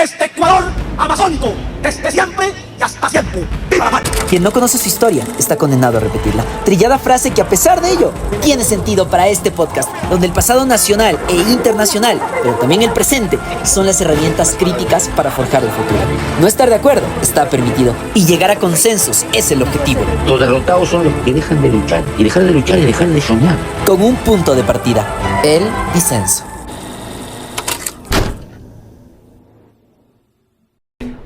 este Ecuador amazónico, desde siempre y hasta siempre. ¡Viva la patria! Quien no conoce su historia está condenado a repetirla. Trillada frase que a pesar de ello tiene sentido para este podcast, donde el pasado nacional e internacional, pero también el presente, son las herramientas críticas para forjar el futuro. No estar de acuerdo está permitido y llegar a consensos es el objetivo. Los derrotados son los que dejan de luchar, y dejar de luchar es dejar de soñar. Con un punto de partida, el disenso.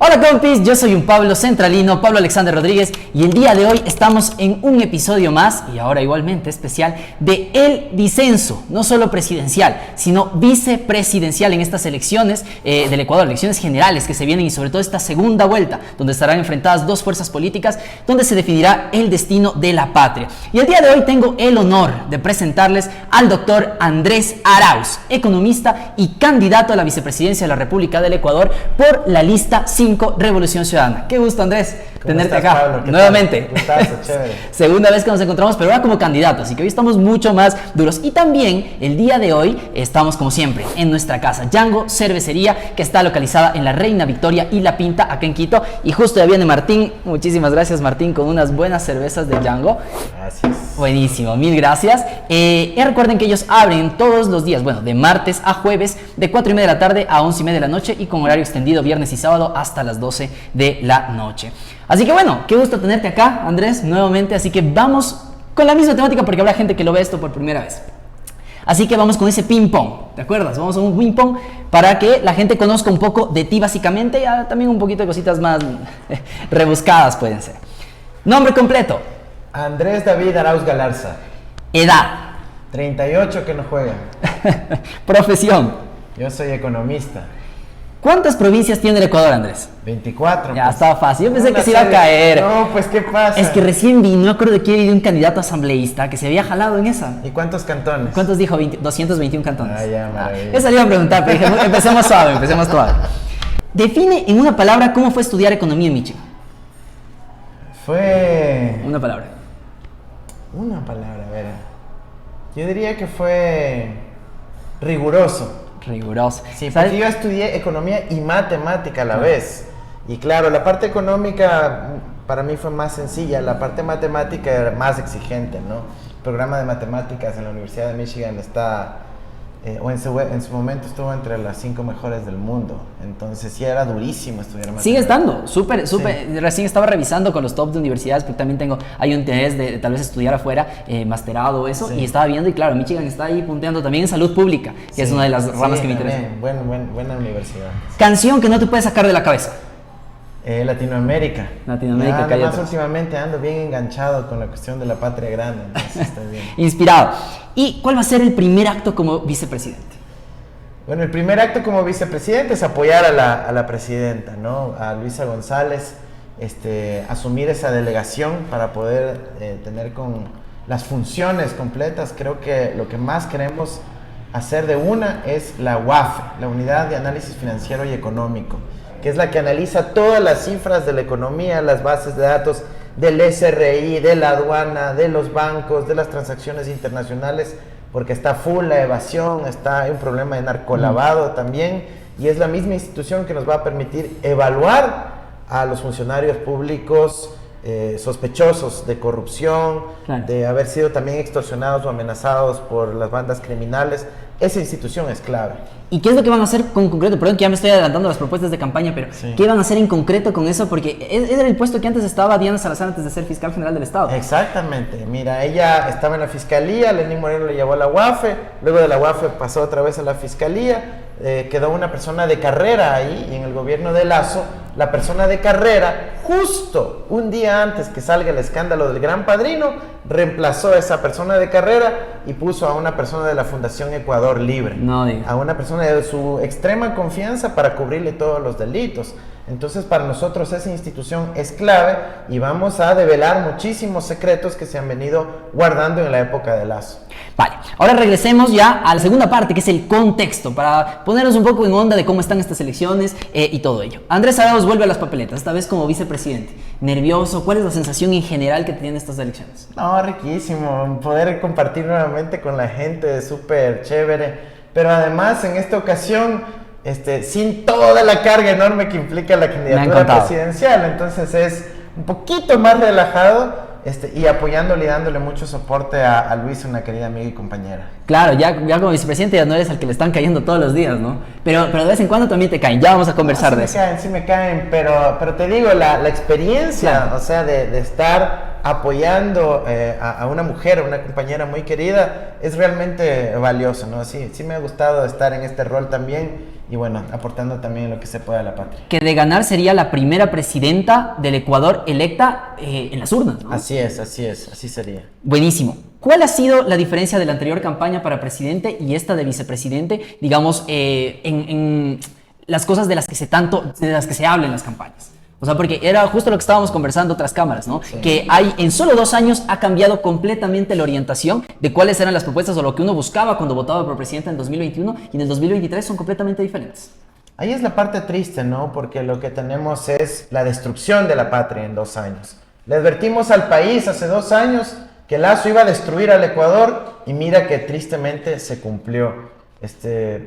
Hola compis, yo soy un Pablo Centralino, Pablo Alexander Rodríguez, y el día de hoy estamos en un episodio más, y ahora igualmente especial, de El Disenso, no solo presidencial, sino vicepresidencial en estas elecciones del Ecuador, elecciones generales que se vienen y sobre todo esta segunda vuelta, donde estarán enfrentadas dos fuerzas políticas, donde se definirá el destino de la patria. Y el día de hoy tengo el honor de presentarles al doctor Andrés Arauz, economista y candidato a la vicepresidencia de la República del Ecuador por la lista 5 Revolución Ciudadana. Qué gusto, Andrés, tenerte acá, Pablo? Nuevamente. Gustazo, chévere. Segunda vez que nos encontramos, pero ahora como candidato, así que hoy estamos mucho más duros. Y también el día de hoy estamos como siempre en nuestra casa, Django Cervecería, que está localizada en la Reina Victoria y La Pinta, acá en Quito. Y justo ya viene Martín, muchísimas gracias Martín, con unas buenas cervezas de Django. Gracias. Buenísimo, mil gracias. Recuerden que ellos abren todos los días, bueno, de martes a jueves, de 4:30 de la tarde a 11:30 de la noche y con horario extendido viernes y sábado hasta las 12 de la noche. Así que bueno, qué gusto tenerte acá, Andrés, nuevamente. Así que vamos con la misma temática porque habrá gente que lo ve esto por primera vez. Así que vamos con ese ping pong, ¿te acuerdas? Vamos a un ping pong para que la gente conozca un poco de ti básicamente y también un poquito de cositas más rebuscadas pueden ser. Nombre completo. Andrés David Arauz Galarza. Edad. 38 que no juega. Profesión. Yo soy economista. ¿Cuántas provincias tiene el Ecuador, Andrés? 24. Ya pues. estaba fácil, yo pensé Una que se iba a serie. caer. No, pues ¿qué pasa? Es que recién vi, no me acuerdo de quién, vi de un candidato asambleísta que se había jalado en esa. ¿Y cuántos cantones? ¿Cuántos dijo? 221 cantones. Ah, ya, maravilla. Esa le iba a preguntar, pero dije, empecemos suave, empecemos suave. Define en una palabra cómo fue estudiar economía en Michigan. Fue... Una palabra. Una palabra, a ver. Yo diría que fue riguroso. Riguroso. Sí, ¿Sabes? porque yo estudié economía y matemática a la vez. Y claro, la parte económica para mí fue más sencilla, la parte matemática era más exigente, ¿no? El programa de matemáticas en la Universidad de Michigan está, o en su momento estuvo entre las 5 mejores del mundo. Entonces sí era durísimo estudiar matemáticas. Sigue estando, súper, Sí. recién estaba revisando con los top de universidades, porque también hay un interés de tal vez estudiar afuera, masterado o eso, Sí. y estaba viendo, y claro, Michigan está ahí punteando también en salud pública, que Sí, es una de las ramas que me interesa. también. Buena universidad. Canción que no te puedes sacar de la cabeza. Latinoamérica. Latinoamérica, Ya, cállate. además últimamente ando bien enganchado con la cuestión de la patria grande, entonces está bien. Inspirado. ¿Y cuál va a ser el primer acto como vicepresidente? Bueno, el primer acto como vicepresidente es apoyar a la presidenta, ¿no? A Luisa González, asumir esa delegación para poder tener con las funciones completas. Creo que lo que más queremos hacer de una es la UAFE, la Unidad de Análisis Financiero y Económico, que es la que analiza todas las cifras de la economía, las bases de datos del SRI, de la aduana, de los bancos, de las transacciones internacionales, porque está full la evasión, hay un problema de narcolavado también, y es la misma institución que nos va a permitir evaluar a los funcionarios públicos sospechosos de corrupción, Claro. de haber sido también extorsionados o amenazados por las bandas criminales. Esa institución es clave. ¿Y qué es lo que van a hacer con concreto? Perdón que ya me estoy adelantando a las propuestas de campaña, pero Sí. ¿qué van a hacer en concreto con eso? Porque era el puesto que antes estaba Diana Salazar antes de ser fiscal general del Estado. Exactamente, mira, ella estaba en la fiscalía, Lenín Moreno le llevó a la UAFE, luego de la UAFE pasó otra vez a la fiscalía, quedó una persona de carrera ahí, y en el gobierno de Lazo, la persona de carrera, justo un día antes que salga el escándalo del Gran Padrino, reemplazó a esa persona de carrera y puso a una persona de la Fundación Ecuador Libre, No diga. a una persona de su extrema confianza para cubrirle todos los delitos. Entonces para nosotros esa institución es clave y vamos a develar muchísimos secretos que se han venido guardando en la época de Lazo. Vale, ahora regresemos ya a la segunda parte, que es el contexto, para ponernos un poco en onda de cómo están estas elecciones y todo ello. Andrés Arauz vuelve a las papeletas, esta vez como vicepresidente. ¿Nervioso? ¿Cuál es la sensación en general que tienen estas elecciones? No, riquísimo, poder compartir nuevamente con la gente, súper chévere, pero además en esta ocasión sin toda la carga enorme que implica la candidatura presidencial. Entonces es un poquito más relajado y apoyándole y dándole mucho soporte a Luisa, una querida amiga y compañera. Claro, ya como vicepresidente ya no eres al que le están cayendo todos los días, ¿no? Pero de vez en cuando también te caen, ya vamos a conversar de eso. Sí me caen, pero te digo, la experiencia, claro, o sea, de estar apoyando a una mujer, a una compañera muy querida, es realmente valioso, ¿no? Sí me ha gustado estar en este rol también. Y bueno, aportando también lo que se puede a la patria. Que de ganar sería la primera presidenta del Ecuador electa en las urnas, ¿no? Así sería. Buenísimo. ¿Cuál ha sido la diferencia de la anterior campaña para presidente y esta de vicepresidente, digamos, en las cosas de las que se habla en las campañas? O sea, porque era justo lo que estábamos conversando otras cámaras, ¿no? Sí. Que en solo 2 años ha cambiado completamente la orientación de cuáles eran las propuestas o lo que uno buscaba cuando votaba por presidente en 2021 y en el 2023 son completamente diferentes. Ahí es la parte triste, ¿no? Porque lo que tenemos es la destrucción de la patria en 2 años. Le advertimos al país hace 2 años que Lazo iba a destruir al Ecuador y mira que tristemente se cumplió.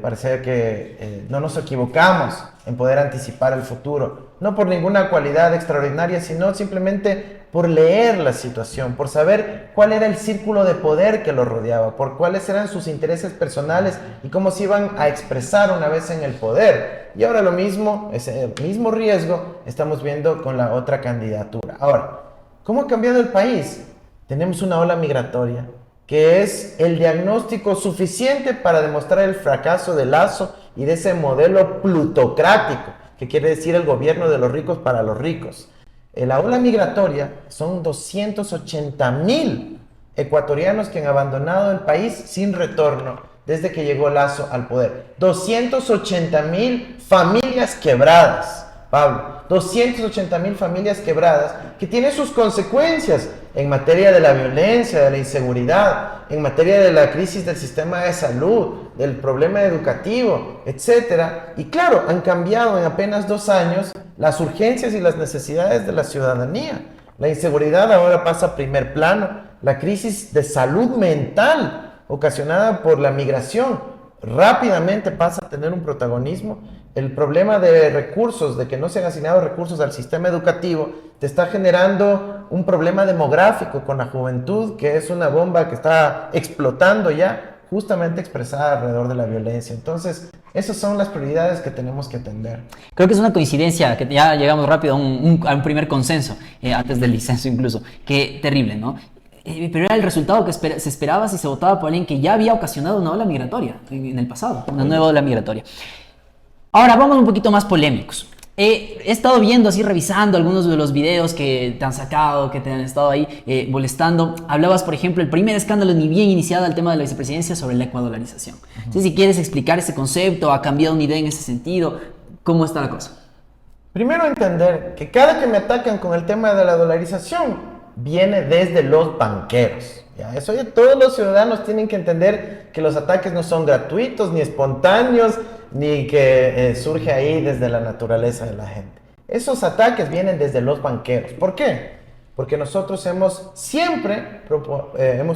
Parece que no nos equivocamos en poder anticipar el futuro, no por ninguna cualidad extraordinaria, sino simplemente por leer la situación, por saber cuál era el círculo de poder que lo rodeaba, por cuáles eran sus intereses personales y cómo se iban a expresar una vez en el poder. Y ahora lo mismo, ese mismo riesgo estamos viendo con la otra candidatura. Ahora, ¿cómo ha cambiado el país? Tenemos una ola migratoria que es el diagnóstico suficiente para demostrar el fracaso de Lazo y de ese modelo plutocrático, que quiere decir el gobierno de los ricos para los ricos. La ola migratoria son 280,000 ecuatorianos que han abandonado el país sin retorno desde que llegó Lazo al poder. 280,000 familias quebradas, Pablo. 280,000 familias quebradas que tienen sus consecuencias en materia de la violencia, de la inseguridad, en materia de la crisis del sistema de salud, del problema educativo, etc. Y claro, han cambiado en apenas 2 años las urgencias y las necesidades de la ciudadanía. La inseguridad ahora pasa a primer plano, la crisis de salud mental ocasionada por la migración rápidamente pasa a tener un protagonismo. El problema de recursos, de que no se han asignado recursos al sistema educativo, te está generando un problema demográfico con la juventud, que es una bomba que está explotando ya, justamente expresada alrededor de la violencia. Entonces, esas son las prioridades que tenemos que atender. Creo que es una coincidencia, que ya llegamos rápido a un primer consenso, antes del disenso incluso, que terrible, ¿no? Pero era el resultado que se esperaba si se votaba por alguien que ya había ocasionado una ola migratoria en el pasado, una nueva ola migratoria. Ahora vamos un poquito más polémicos. He estado viendo, así revisando algunos de los videos que te han sacado, que te han estado ahí molestando. Hablabas, por ejemplo, el primer escándalo ni bien iniciado el tema de la vicepresidencia sobre la ecuadolarización. No sé si quieres explicar ese concepto, ha cambiado una idea en ese sentido, ¿cómo está la cosa? Primero entender que cada que me atacan con el tema de la dolarización viene desde los banqueros. ¿Ya? Eso ya todos los ciudadanos tienen que entender que los ataques no son gratuitos, ni espontáneos, ni que surge ahí desde la naturaleza de la gente. Esos ataques vienen desde los banqueros. ¿Por qué? Porque nosotros hemos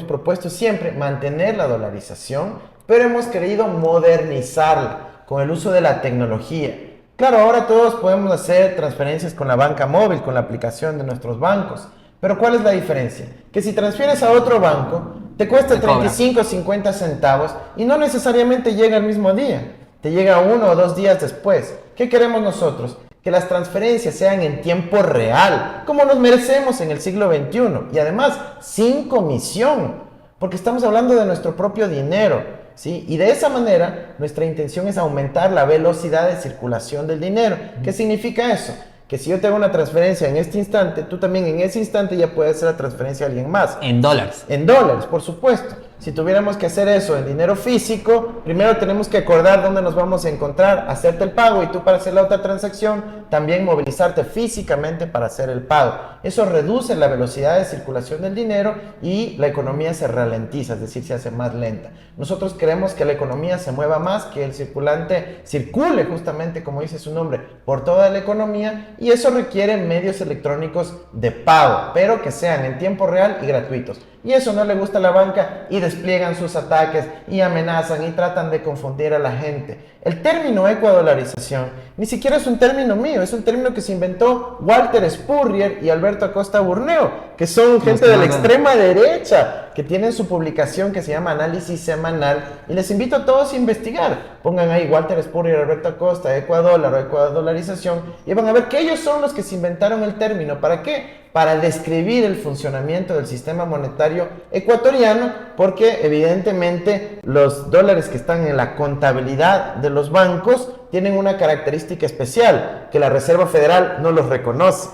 propuesto siempre mantener la dolarización, pero hemos querido modernizarla con el uso de la tecnología. Claro, ahora todos podemos hacer transferencias con la banca móvil, con la aplicación de nuestros bancos. Pero ¿cuál es la diferencia? Que si transfieres a otro banco, te cuesta 35 o 50 centavos y no necesariamente llega el mismo día. Te llega 1 o 2 días después. ¿Qué queremos nosotros? Que las transferencias sean en tiempo real, como nos merecemos en el siglo XXI. Y además, sin comisión, porque estamos hablando de nuestro propio dinero, ¿sí? Y de esa manera, nuestra intención es aumentar la velocidad de circulación del dinero. ¿Qué significa eso? Que si yo te hago una transferencia en este instante, tú también en ese instante ya puedes hacer la transferencia a alguien más. En dólares. En dólares, por supuesto. Si tuviéramos que hacer eso en dinero físico, primero tenemos que acordar dónde nos vamos a encontrar, hacerte el pago y tú para hacer la otra transacción, también movilizarte físicamente para hacer el pago. Eso reduce la velocidad de circulación del dinero y la economía se ralentiza, es decir, se hace más lenta. Nosotros queremos que la economía se mueva más, que el circulante circule justamente, como dice su nombre, por toda la economía, y eso requiere medios electrónicos de pago, pero que sean en tiempo real y gratuitos. Y eso no le gusta a la banca y despliegan sus ataques y amenazan y tratan de confundir a la gente. El término ecuadolarización ni siquiera es un término mío, es un término que se inventó Walter Spurrier y Alberto Acosta Burneo, que son gente de la extrema derecha, que tienen su publicación que se llama Análisis Semanal, y les invito a todos a investigar. Pongan ahí Walter Spurrier, Alberto Acosta, ecuadólar o ecuadolarización, y van a ver que ellos son los que se inventaron el término. ¿Para qué? Para describir el funcionamiento del sistema monetario ecuatoriano, porque evidentemente los dólares que están en la contabilidad de los bancos tienen una característica especial, que la Reserva Federal no los reconoce.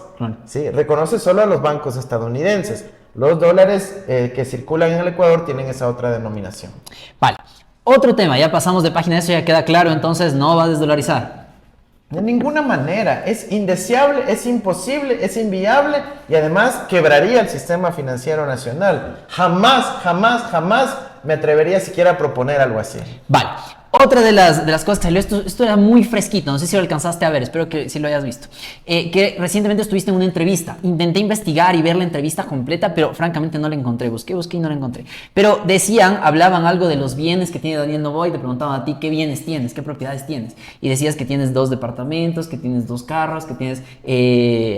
¿Sí? Reconoce solo a los bancos estadounidenses. Los dólares que circulan en el Ecuador tienen esa otra denominación. Vale, otro tema, ya pasamos de página, eso ya queda claro, entonces no va a desdolarizar. De ninguna manera, es indeseable, es imposible, es inviable y además quebraría el sistema financiero nacional. Jamás, jamás, jamás me atrevería siquiera a proponer algo así. Vale, otra de las cosas que salió, esto era muy fresquito, no sé si lo alcanzaste a ver, espero que sí lo hayas visto, que recientemente estuviste en una entrevista. Intenté investigar y ver la entrevista completa, pero francamente no la encontré, busqué y no la encontré. Pero hablaban algo de los bienes que tiene Daniel Noboa y te preguntaban a ti qué bienes tienes, qué propiedades tienes. Y decías que tienes 2 departamentos, que tienes 2 carros, que tienes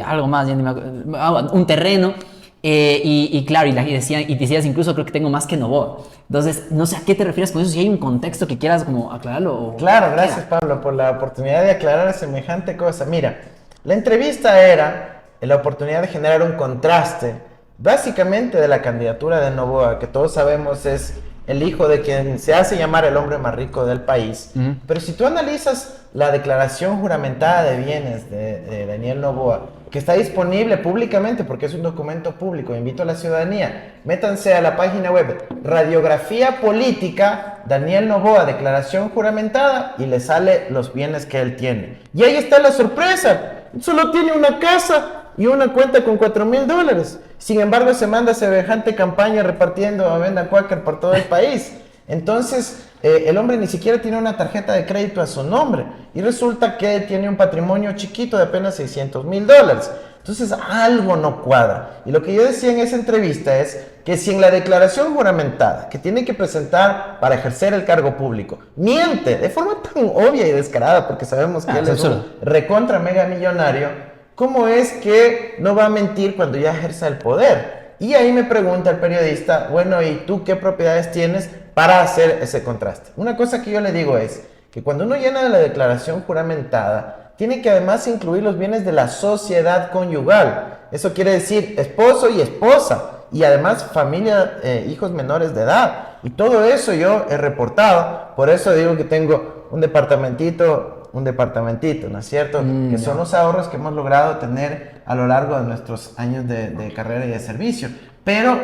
algo más, ya ni me acuerdo, un terreno. Y claro, y decías incluso creo que tengo más que Noboa. Entonces, no sé a qué te refieres con eso, si hay un contexto que quieras como aclararlo. Claro, gracias Pablo por la oportunidad de aclarar semejante cosa. Mira, la entrevista era la oportunidad de generar un contraste, básicamente de la candidatura de Noboa, que todos sabemos es el hijo de quien se hace llamar el hombre más rico del país. Pero si tú analizas la declaración juramentada de bienes de Daniel Noboa, que está disponible públicamente porque es un documento público, invito a la ciudadanía, métanse a la página web Radiografía Política, Daniel Noboa, declaración juramentada, y le sale los bienes que él tiene. Y ahí está la sorpresa, solo tiene una casa y una cuenta con $4,000. Sin embargo, se manda semejante campaña repartiendo a Venda Quaker por todo el país. Entonces, el hombre ni siquiera tiene una tarjeta de crédito a su nombre. Y resulta que tiene un patrimonio chiquito de apenas $600,000. Entonces, algo no cuadra. Y lo que yo decía en esa entrevista es que si en la declaración juramentada que tiene que presentar para ejercer el cargo público, miente de forma tan obvia y descarada, porque sabemos que él es un recontra mega millonario, ¿cómo es que no va a mentir cuando ya ejerza el poder? Y ahí me pregunta el periodista, bueno, ¿y tú qué propiedades tienes para hacer ese contraste? Una cosa que yo le digo es que cuando uno llena la declaración juramentada, tiene que además incluir los bienes de la sociedad conyugal. Eso quiere decir esposo y esposa, y además familia, hijos menores de edad. Y todo eso yo he reportado, por eso digo que tengo un departamentito, ¿no es cierto? Que son los ahorros que hemos logrado tener a lo largo de nuestros años de carrera y de servicio. Pero,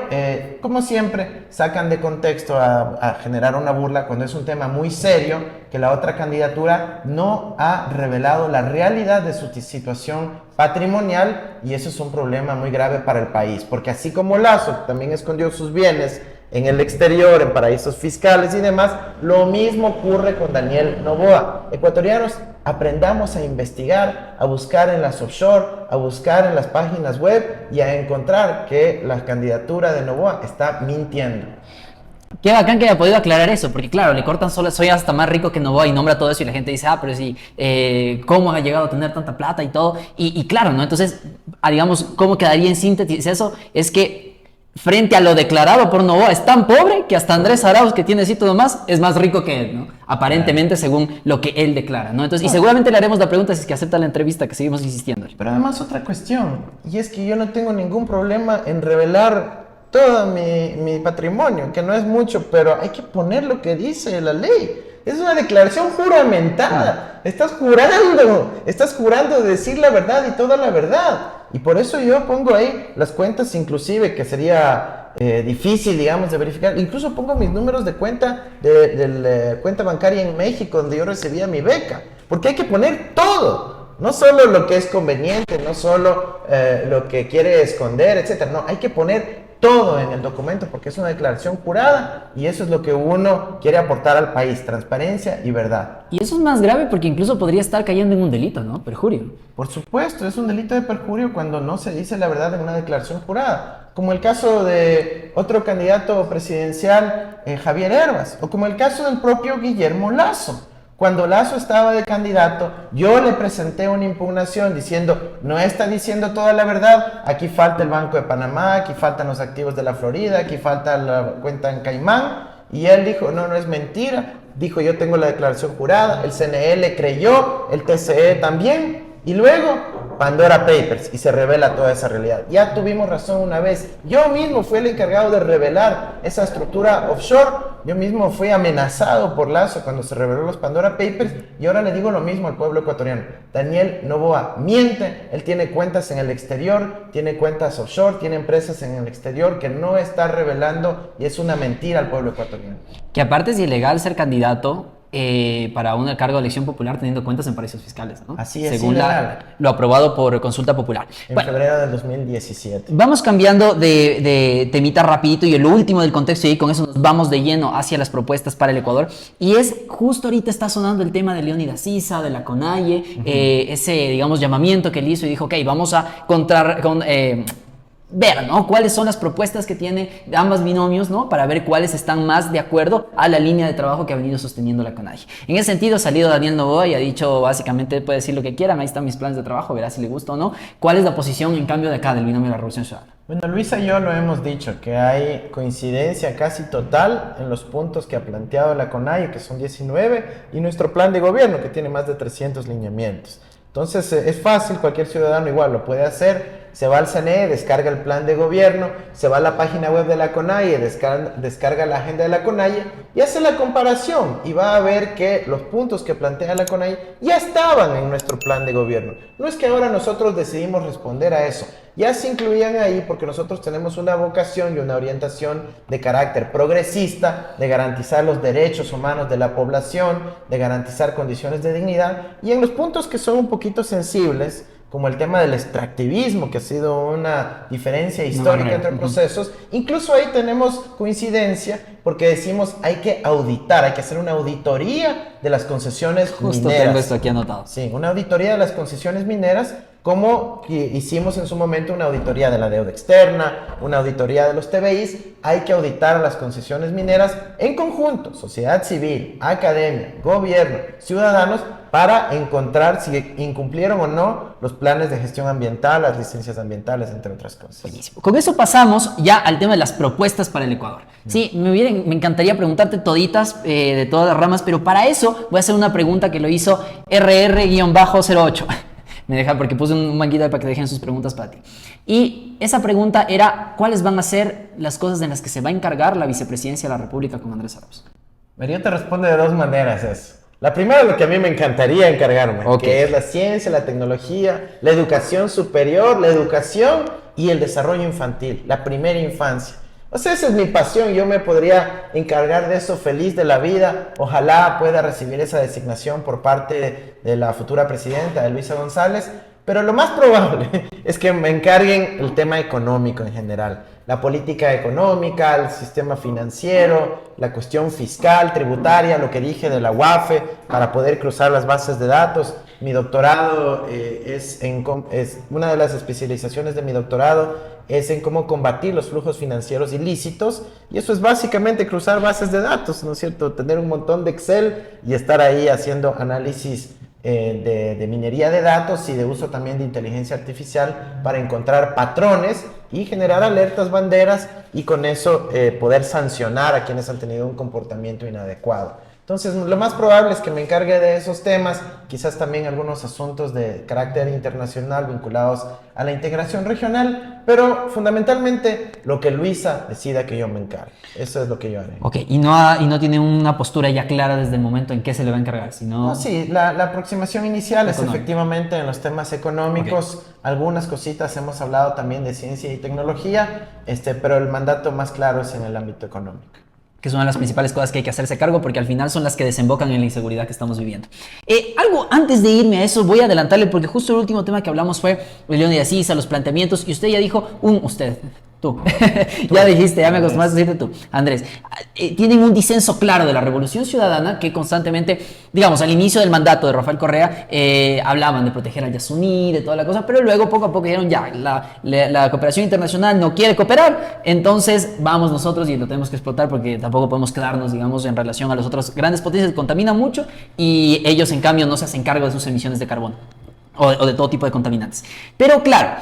como siempre, sacan de contexto a generar una burla cuando es un tema muy serio, que la otra candidatura no ha revelado la realidad de su situación patrimonial, y eso es un problema muy grave para el país, porque así como Lazo también escondió sus bienes en el exterior, en paraísos fiscales y demás, lo mismo ocurre con Daniel Noboa. Ecuatorianos, aprendamos a investigar, a buscar en las offshore, a buscar en las páginas web y a encontrar que la candidatura de Noboa está mintiendo. Qué bacán que haya podido aclarar eso, porque claro, le cortan solo, soy hasta más rico que Noboa y nombra todo eso y la gente dice, pero sí, ¿cómo ha llegado a tener tanta plata y todo? Y claro, ¿no? Entonces, digamos, ¿cómo quedaría en síntesis eso? Es que frente a lo declarado por Noboa, es tan pobre que hasta Andrés Arauz, que tiene así todo más, es más rico que él, ¿no? Aparentemente, según lo que él declara, ¿no? Entonces, y seguramente le haremos la pregunta si es que acepta la entrevista, que seguimos insistiendo. Pero además otra cuestión, y es que yo no tengo ningún problema en revelar todo mi patrimonio, que no es mucho, pero hay que poner lo que dice la ley. Es una declaración juramentada. Estás jurando decir la verdad y toda la verdad. Y por eso yo pongo ahí las cuentas, inclusive, que sería difícil, digamos, de verificar. Incluso pongo mis números de cuenta, de cuenta bancaria en México, donde yo recibía mi beca. Porque hay que poner todo. No solo lo que es conveniente, no solo lo que quiere esconder, etc. No, hay que poner todo en el documento porque es una declaración jurada y eso es lo que uno quiere aportar al país, transparencia y verdad. Y eso es más grave porque incluso podría estar cayendo en un delito, ¿no? Perjurio. Por supuesto, es un delito de perjurio cuando no se dice la verdad en una declaración jurada. como el caso de otro candidato presidencial, Javier Hervas, o como el caso del propio Guillermo Lasso. Cuando Lasso estaba de candidato, yo le presenté una impugnación diciendo, no está diciendo toda la verdad, aquí falta el Banco de Panamá, aquí faltan los activos de la Florida, aquí falta la cuenta en Caimán, y él dijo, no, no es mentira, dijo, yo tengo la declaración jurada, el CNE le creyó, el TCE también, y luego Pandora Papers, y se revela toda esa realidad. Ya tuvimos razón una vez, yo mismo fui el encargado de revelar esa estructura offshore, yo mismo fui amenazado por Lasso cuando se reveló los Pandora Papers, y ahora le digo lo mismo al pueblo ecuatoriano. Daniel Noboa miente, él tiene cuentas en el exterior, tiene cuentas offshore, tiene empresas en el exterior que no está revelando, y es una mentira al pueblo ecuatoriano. Que aparte es ilegal ser candidato para un cargo de elección popular teniendo cuentas en paraísos fiscales, ¿no? Así es, según ilegal. lo aprobado por consulta popular. En Bueno, febrero del 2017. vamos cambiando de temita rapidito y el último del contexto, y con eso nos vamos de lleno hacia las propuestas para el Ecuador. Y es, justo ahorita está sonando el tema de Leónidas Issa, de la CONAIE, ese, digamos, llamamiento que él hizo y dijo, ok, vamos a ver, ¿no?, cuáles son las propuestas que tiene ambas binomios, ¿no?, para ver cuáles están más de acuerdo a la línea de trabajo que ha venido sosteniendo la CONAIE. En ese sentido ha salido Daniel Noboa y ha dicho, básicamente, puede decir lo que quieran, ahí están mis planes de trabajo, verá si le gusta o no. ¿Cuál es la posición, en cambio, de acá, del binomio de la Revolución Ciudadana? Bueno, Luisa y yo lo hemos dicho, que hay coincidencia casi total en los puntos que ha planteado la CONAIE, que son 19, y nuestro plan de gobierno, que tiene más de 300 lineamientos. Entonces es fácil, cualquier ciudadano igual lo puede hacer, se va al CNE, descarga el plan de gobierno, se va a la página web de la CONAIE, descarga la agenda de la CONAIE y hace la comparación y va a ver que los puntos que plantea la CONAIE ya estaban en nuestro plan de gobierno. No es que ahora nosotros decidimos responder a eso, ya se incluían ahí porque nosotros tenemos una vocación y una orientación de carácter progresista, de garantizar los derechos humanos de la población, de garantizar condiciones de dignidad, y en los puntos que son un poquito sensibles, como el tema del extractivismo, que ha sido una diferencia histórica entre procesos, incluso ahí tenemos coincidencia, porque decimos hay que auditar, hay que hacer una auditoría de las concesiones Justo mineras. tengo esto aquí anotado. Sí, una auditoría de las concesiones mineras, como hicimos en su momento una auditoría de la deuda externa, una auditoría de los TBIs. Hay que auditar a las concesiones mineras en conjunto, sociedad civil, academia, gobierno, ciudadanos, para encontrar si incumplieron o no los planes de gestión ambiental, las licencias ambientales, entre otras cosas. Buenísimo. Con eso pasamos ya al tema de las propuestas para el Ecuador. Sí, me encantaría preguntarte toditas, de todas las ramas, pero para eso voy a hacer una pregunta que lo hizo RR-08. Me deja porque puse un manguito para que dejen sus preguntas para ti. Y esa pregunta era, ¿cuáles van a ser las cosas en las que se va a encargar la vicepresidencia de la República con Andrés Arauz? María te responde de dos maneras eso. La primera es lo que a mí me encantaría encargarme, que es la ciencia, la tecnología, la educación superior, la educación y el desarrollo infantil, la primera infancia. O sea, esa es mi pasión, yo me podría encargar de eso feliz de la vida. Ojalá pueda recibir esa designación por parte de la futura presidenta, de Luisa González, pero lo más probable es que me encarguen el tema económico en general. La política económica, el sistema financiero, la cuestión fiscal, tributaria, lo que dije de la UAFE, para poder cruzar las bases de datos. Mi doctorado es una de las especializaciones de mi doctorado es en cómo combatir los flujos financieros ilícitos, y eso es básicamente cruzar bases de datos, ¿no es cierto? Tener un montón de Excel y estar ahí haciendo análisis de minería de datos y de uso también de inteligencia artificial para encontrar patrones y generar alertas, banderas, y con eso poder sancionar a quienes han tenido un comportamiento inadecuado. Entonces, lo más probable es que me encargue de esos temas, quizás también algunos asuntos de carácter internacional vinculados a la integración regional, pero fundamentalmente lo que Luisa decida que yo me encargue. Eso es lo que yo haré. Ok, y no tiene una postura ya clara desde el momento en que se le va a encargar, sino... No, sí, la aproximación inicial es efectivamente en los temas económicos. Okay. Algunas cositas hemos hablado también de ciencia y tecnología, pero el mandato más claro es en el ámbito económico, que es una de las principales cosas que hay que hacerse cargo, porque al final son las que desembocan en la inseguridad que estamos viviendo. Algo antes de irme a eso, voy a adelantarle, porque justo el último tema que hablamos fue Leónidas Issa, los planteamientos, y usted ya dijo, Tú. Ya dijiste, ya me acostumbraste a decirte tú. Andrés, tienen un disenso claro de la Revolución Ciudadana que constantemente, digamos, al inicio del mandato de Rafael Correa, hablaban de proteger al Yasuní, de toda la cosa, pero luego poco a poco dijeron ya, la cooperación internacional no quiere cooperar, entonces vamos nosotros y lo tenemos que explotar porque tampoco podemos quedarnos, digamos, en relación a las otras grandes potencias que contaminan mucho y ellos, en cambio, no se hacen cargo de sus emisiones de carbono o de todo tipo de contaminantes. Pero claro,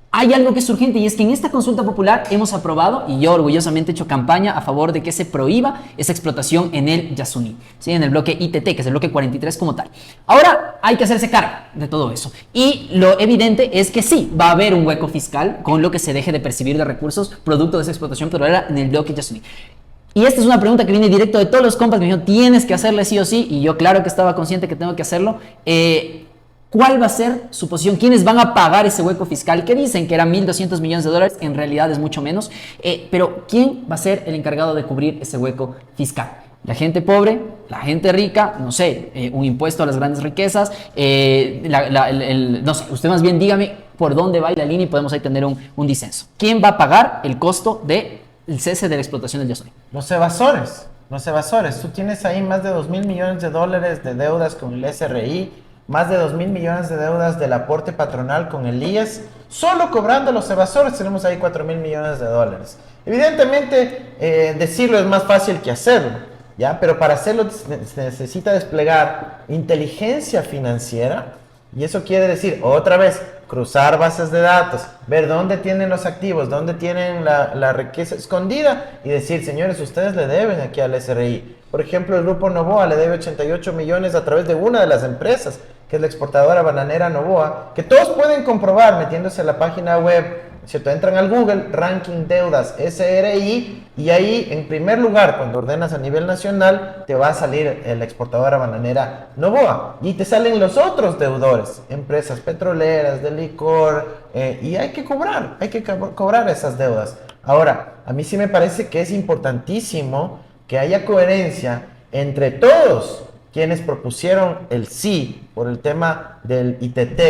hay algo que es urgente y es que en esta consulta popular hemos aprobado, y yo orgullosamente he hecho campaña a favor de que se prohíba esa explotación en el Yasuní, ¿sí? En el bloque ITT, que es el bloque 43 como tal. Ahora hay que hacerse cargo de todo eso. Y lo evidente es que sí, va a haber un hueco fiscal con lo que se deje de percibir de recursos producto de esa explotación petrolera en el bloque Yasuní. Y esta es una pregunta que viene directo de todos los compas que me dijeron, tienes que hacerle sí o sí, y yo claro que estaba consciente que tengo que hacerlo. ¿Cuál va a ser su posición? ¿Quiénes van a pagar ese hueco fiscal? Que dicen que eran 1.200 millones de dólares, en realidad es mucho menos. Pero ¿quién va a ser el encargado de cubrir ese hueco fiscal? ¿La gente pobre? ¿La gente rica? No sé, un impuesto a las grandes riquezas. No sé, usted más bien dígame por dónde va la línea y podemos ahí tener un disenso. ¿Quién va a pagar el costo del cese de la explotación del Yasuní? Los evasores. Tú tienes ahí más de 2.000 millones de dólares de deudas con el SRI, más de 2.000 millones de deudas del aporte patronal con el IES. Solo cobrando los evasores tenemos ahí 4.000 millones de dólares. Evidentemente, decirlo es más fácil que hacerlo, ¿ya? Pero para hacerlo se necesita desplegar inteligencia financiera, y eso quiere decir, otra vez, cruzar bases de datos, ver dónde tienen los activos, dónde tienen la riqueza escondida, y decir, señores, ustedes le deben aquí al SRI. Por ejemplo, el grupo Novoa le debe 88 millones a través de una de las empresas, que es la exportadora bananera Novoa, que todos pueden comprobar metiéndose a la página web, ¿cierto? Entran al Google, ranking deudas SRI, y ahí en primer lugar, cuando ordenas a nivel nacional, te va a salir la exportadora bananera Novoa, y te salen los otros deudores, empresas petroleras, de licor, y hay que cobrar esas deudas. Ahora, a mí sí me parece que es importantísimo que haya coherencia entre todos quienes propusieron el sí por el tema del ITT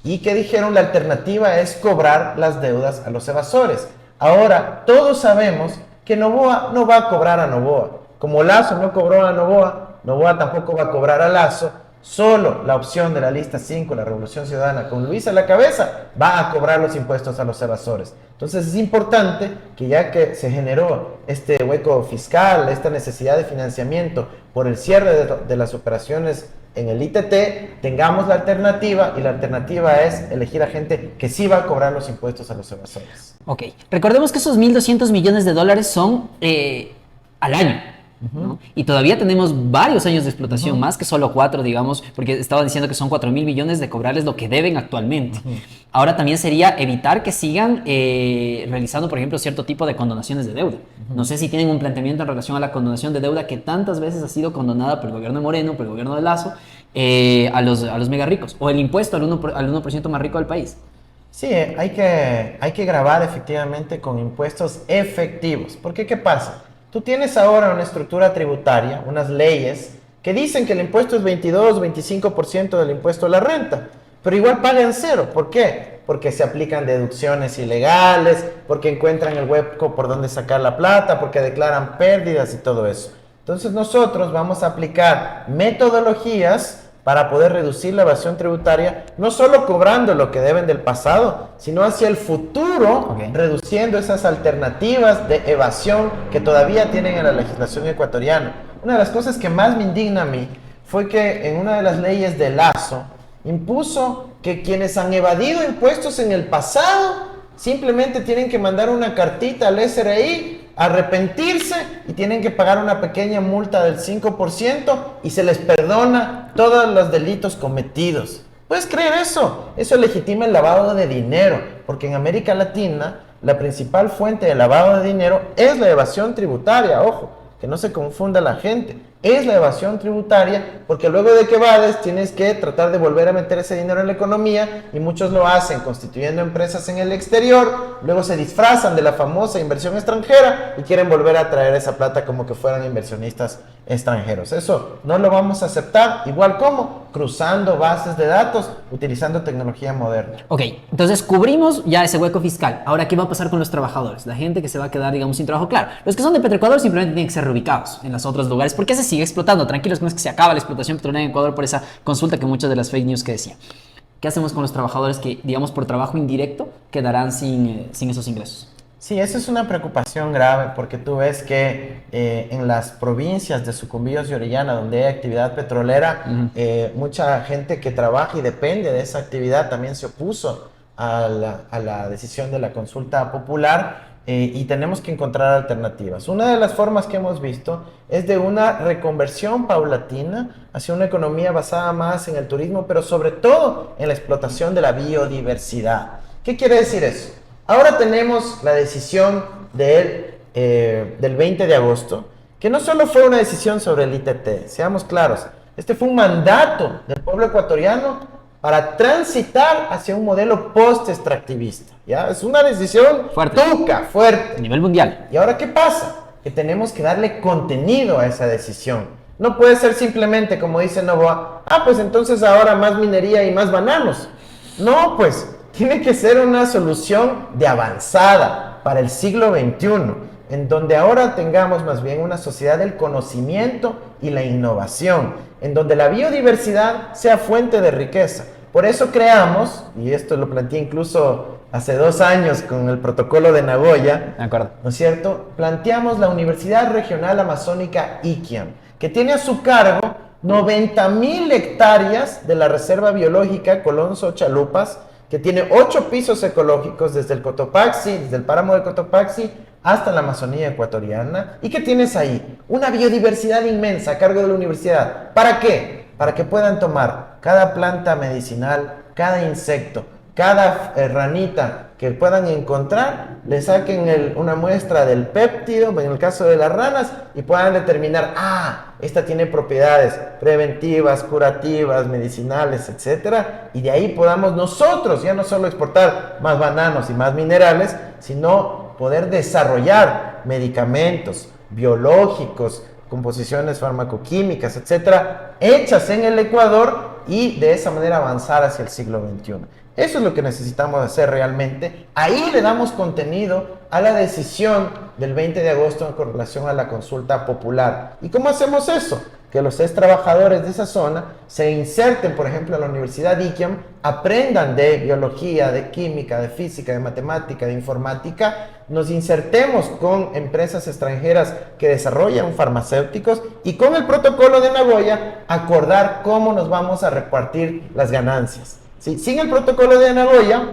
y que dijeron la alternativa es cobrar las deudas a los evasores. Ahora, todos sabemos que Novoa no va a cobrar a Novoa. Como Lazo no cobró a Novoa, Novoa tampoco va a cobrar a Lazo. Solo la opción de la lista 5, la Revolución Ciudadana, con Luis a la cabeza, va a cobrar los impuestos a los evasores. Entonces es importante que ya que se generó este hueco fiscal, esta necesidad de financiamiento por el cierre de las operaciones en el ITT, tengamos la alternativa, y la alternativa es elegir a gente que sí va a cobrar los impuestos a los evasores. Ok, recordemos que esos 1.200 millones de dólares son al año. ¿No? Y todavía tenemos varios años de explotación, más que solo 4, digamos, porque estaba diciendo que son 4.000 millones de cobrarles lo que deben actualmente. Ahora también sería evitar que sigan realizando, por ejemplo, cierto tipo de condonaciones de deuda. No sé si tienen un planteamiento en relación a la condonación de deuda que tantas veces ha sido condonada por el gobierno de Moreno, por el gobierno de Lazo, a los mega ricos, o el impuesto al 1% más rico del país. Sí, hay que grabar efectivamente con impuestos efectivos. Porque, ¿qué pasa? Tú tienes ahora una estructura tributaria, unas leyes, que dicen que el impuesto es 22, 25% del impuesto a la renta, pero igual pagan cero. ¿Por qué? Porque se aplican deducciones ilegales, porque encuentran el hueco por donde sacar la plata, porque declaran pérdidas y todo eso. Entonces nosotros vamos a aplicar metodologías para poder reducir la evasión tributaria, no solo cobrando lo que deben del pasado, sino hacia el futuro, reduciendo esas alternativas de evasión que todavía tienen en la legislación ecuatoriana. Una de las cosas que más me indigna a mí fue que en una de las leyes de Lazo impuso que quienes han evadido impuestos en el pasado simplemente tienen que mandar una cartita al SRI, arrepentirse y tienen que pagar una pequeña multa del 5% y se les perdona todos los delitos cometidos. ¿Puedes creer eso? Eso legitima el lavado de dinero, porque en América Latina la principal fuente de lavado de dinero es la evasión tributaria. Ojo, que no se confunda la gente. Es la evasión tributaria, porque luego de que evades tienes que tratar de volver a meter ese dinero en la economía, y muchos lo hacen constituyendo empresas en el exterior, luego se disfrazan de la famosa inversión extranjera y quieren volver a traer esa plata como que fueran inversionistas extranjeros. Eso no lo vamos a aceptar, igual como cruzando bases de datos, utilizando tecnología moderna. Ok, entonces cubrimos ya ese hueco fiscal. Ahora, ¿qué va a pasar con los trabajadores? La gente que se va a quedar, digamos, sin trabajo. Claro, los que son de Petroecuador simplemente tienen que ser reubicados en los otros lugares porque se sigue explotando. Tranquilos, no es que se acaba la explotación petrolera en Ecuador por esa consulta que muchas de las fake news que decían. ¿Qué hacemos con los trabajadores que, digamos, por trabajo indirecto quedarán sin esos ingresos? Sí, esa es una preocupación grave porque tú ves que en las provincias de Sucumbíos y Orellana, donde hay actividad petrolera, mucha gente que trabaja y depende de esa actividad también se opuso a la decisión de la consulta popular y tenemos que encontrar alternativas. Una de las formas que hemos visto es de una reconversión paulatina hacia una economía basada más en el turismo, pero sobre todo en la explotación de la biodiversidad. ¿Qué quiere decir eso? Ahora tenemos la decisión del 20 de agosto, que no solo fue una decisión sobre el ITT, seamos claros, este fue un mandato del pueblo ecuatoriano para transitar hacia un modelo post-extractivista, ¿ya? Es una decisión fuerte, fuerte. A nivel mundial. ¿Y ahora qué pasa? Que tenemos que darle contenido a esa decisión. No puede ser simplemente, como dice Novoa, pues entonces ahora más minería y más bananos. No, pues tiene que ser una solución de avanzada para el siglo XXI, en donde ahora tengamos más bien una sociedad del conocimiento y la innovación, en donde la biodiversidad sea fuente de riqueza. Por eso creamos, y esto lo planteé incluso hace 2 años con el protocolo de Nagoya, De acuerdo. ¿no es cierto? Planteamos la Universidad Regional Amazónica Iquiam, que tiene a su cargo 90.000 hectáreas de la Reserva Biológica Colonso Chalupas, que tiene 8 pisos ecológicos desde el Cotopaxi, desde el páramo de Cotopaxi hasta la Amazonía ecuatoriana. ¿Y qué tienes ahí? Una biodiversidad inmensa a cargo de la universidad. ¿Para qué? Para que puedan tomar cada planta medicinal, cada insecto, cada ranita que puedan encontrar, le saquen una muestra del péptido, en el caso de las ranas, y puedan determinar, esta tiene propiedades preventivas, curativas, medicinales, etcétera, y de ahí podamos nosotros ya no solo exportar más bananos y más minerales, sino poder desarrollar medicamentos biológicos, composiciones farmacoquímicas, etcétera, hechas en el Ecuador y de esa manera avanzar hacia el siglo XXI. Eso es lo que necesitamos hacer realmente. Ahí le damos contenido a la decisión del 20 de agosto con relación a la consulta popular. ¿Y cómo hacemos eso? Que los ex trabajadores de esa zona se inserten, por ejemplo, en la Universidad Iquiam, aprendan de biología, de química, de física, de matemática, de informática, nos insertemos con empresas extranjeras que desarrollan farmacéuticos y con el protocolo de Nagoya acordar cómo nos vamos a repartir las ganancias. ¿Sí? Sin el protocolo de Nagoya,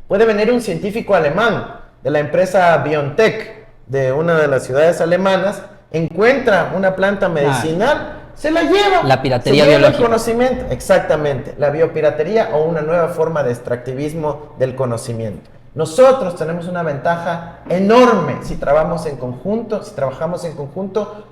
puede venir un científico alemán de la empresa BioNTech, de una de las ciudades alemanas, encuentra una planta medicinal, se la lleva. La piratería se lleva biológica. el conocimiento, exactamente, la biopiratería o una nueva forma de extractivismo del conocimiento. Nosotros tenemos una ventaja enorme si trabajamos en conjunto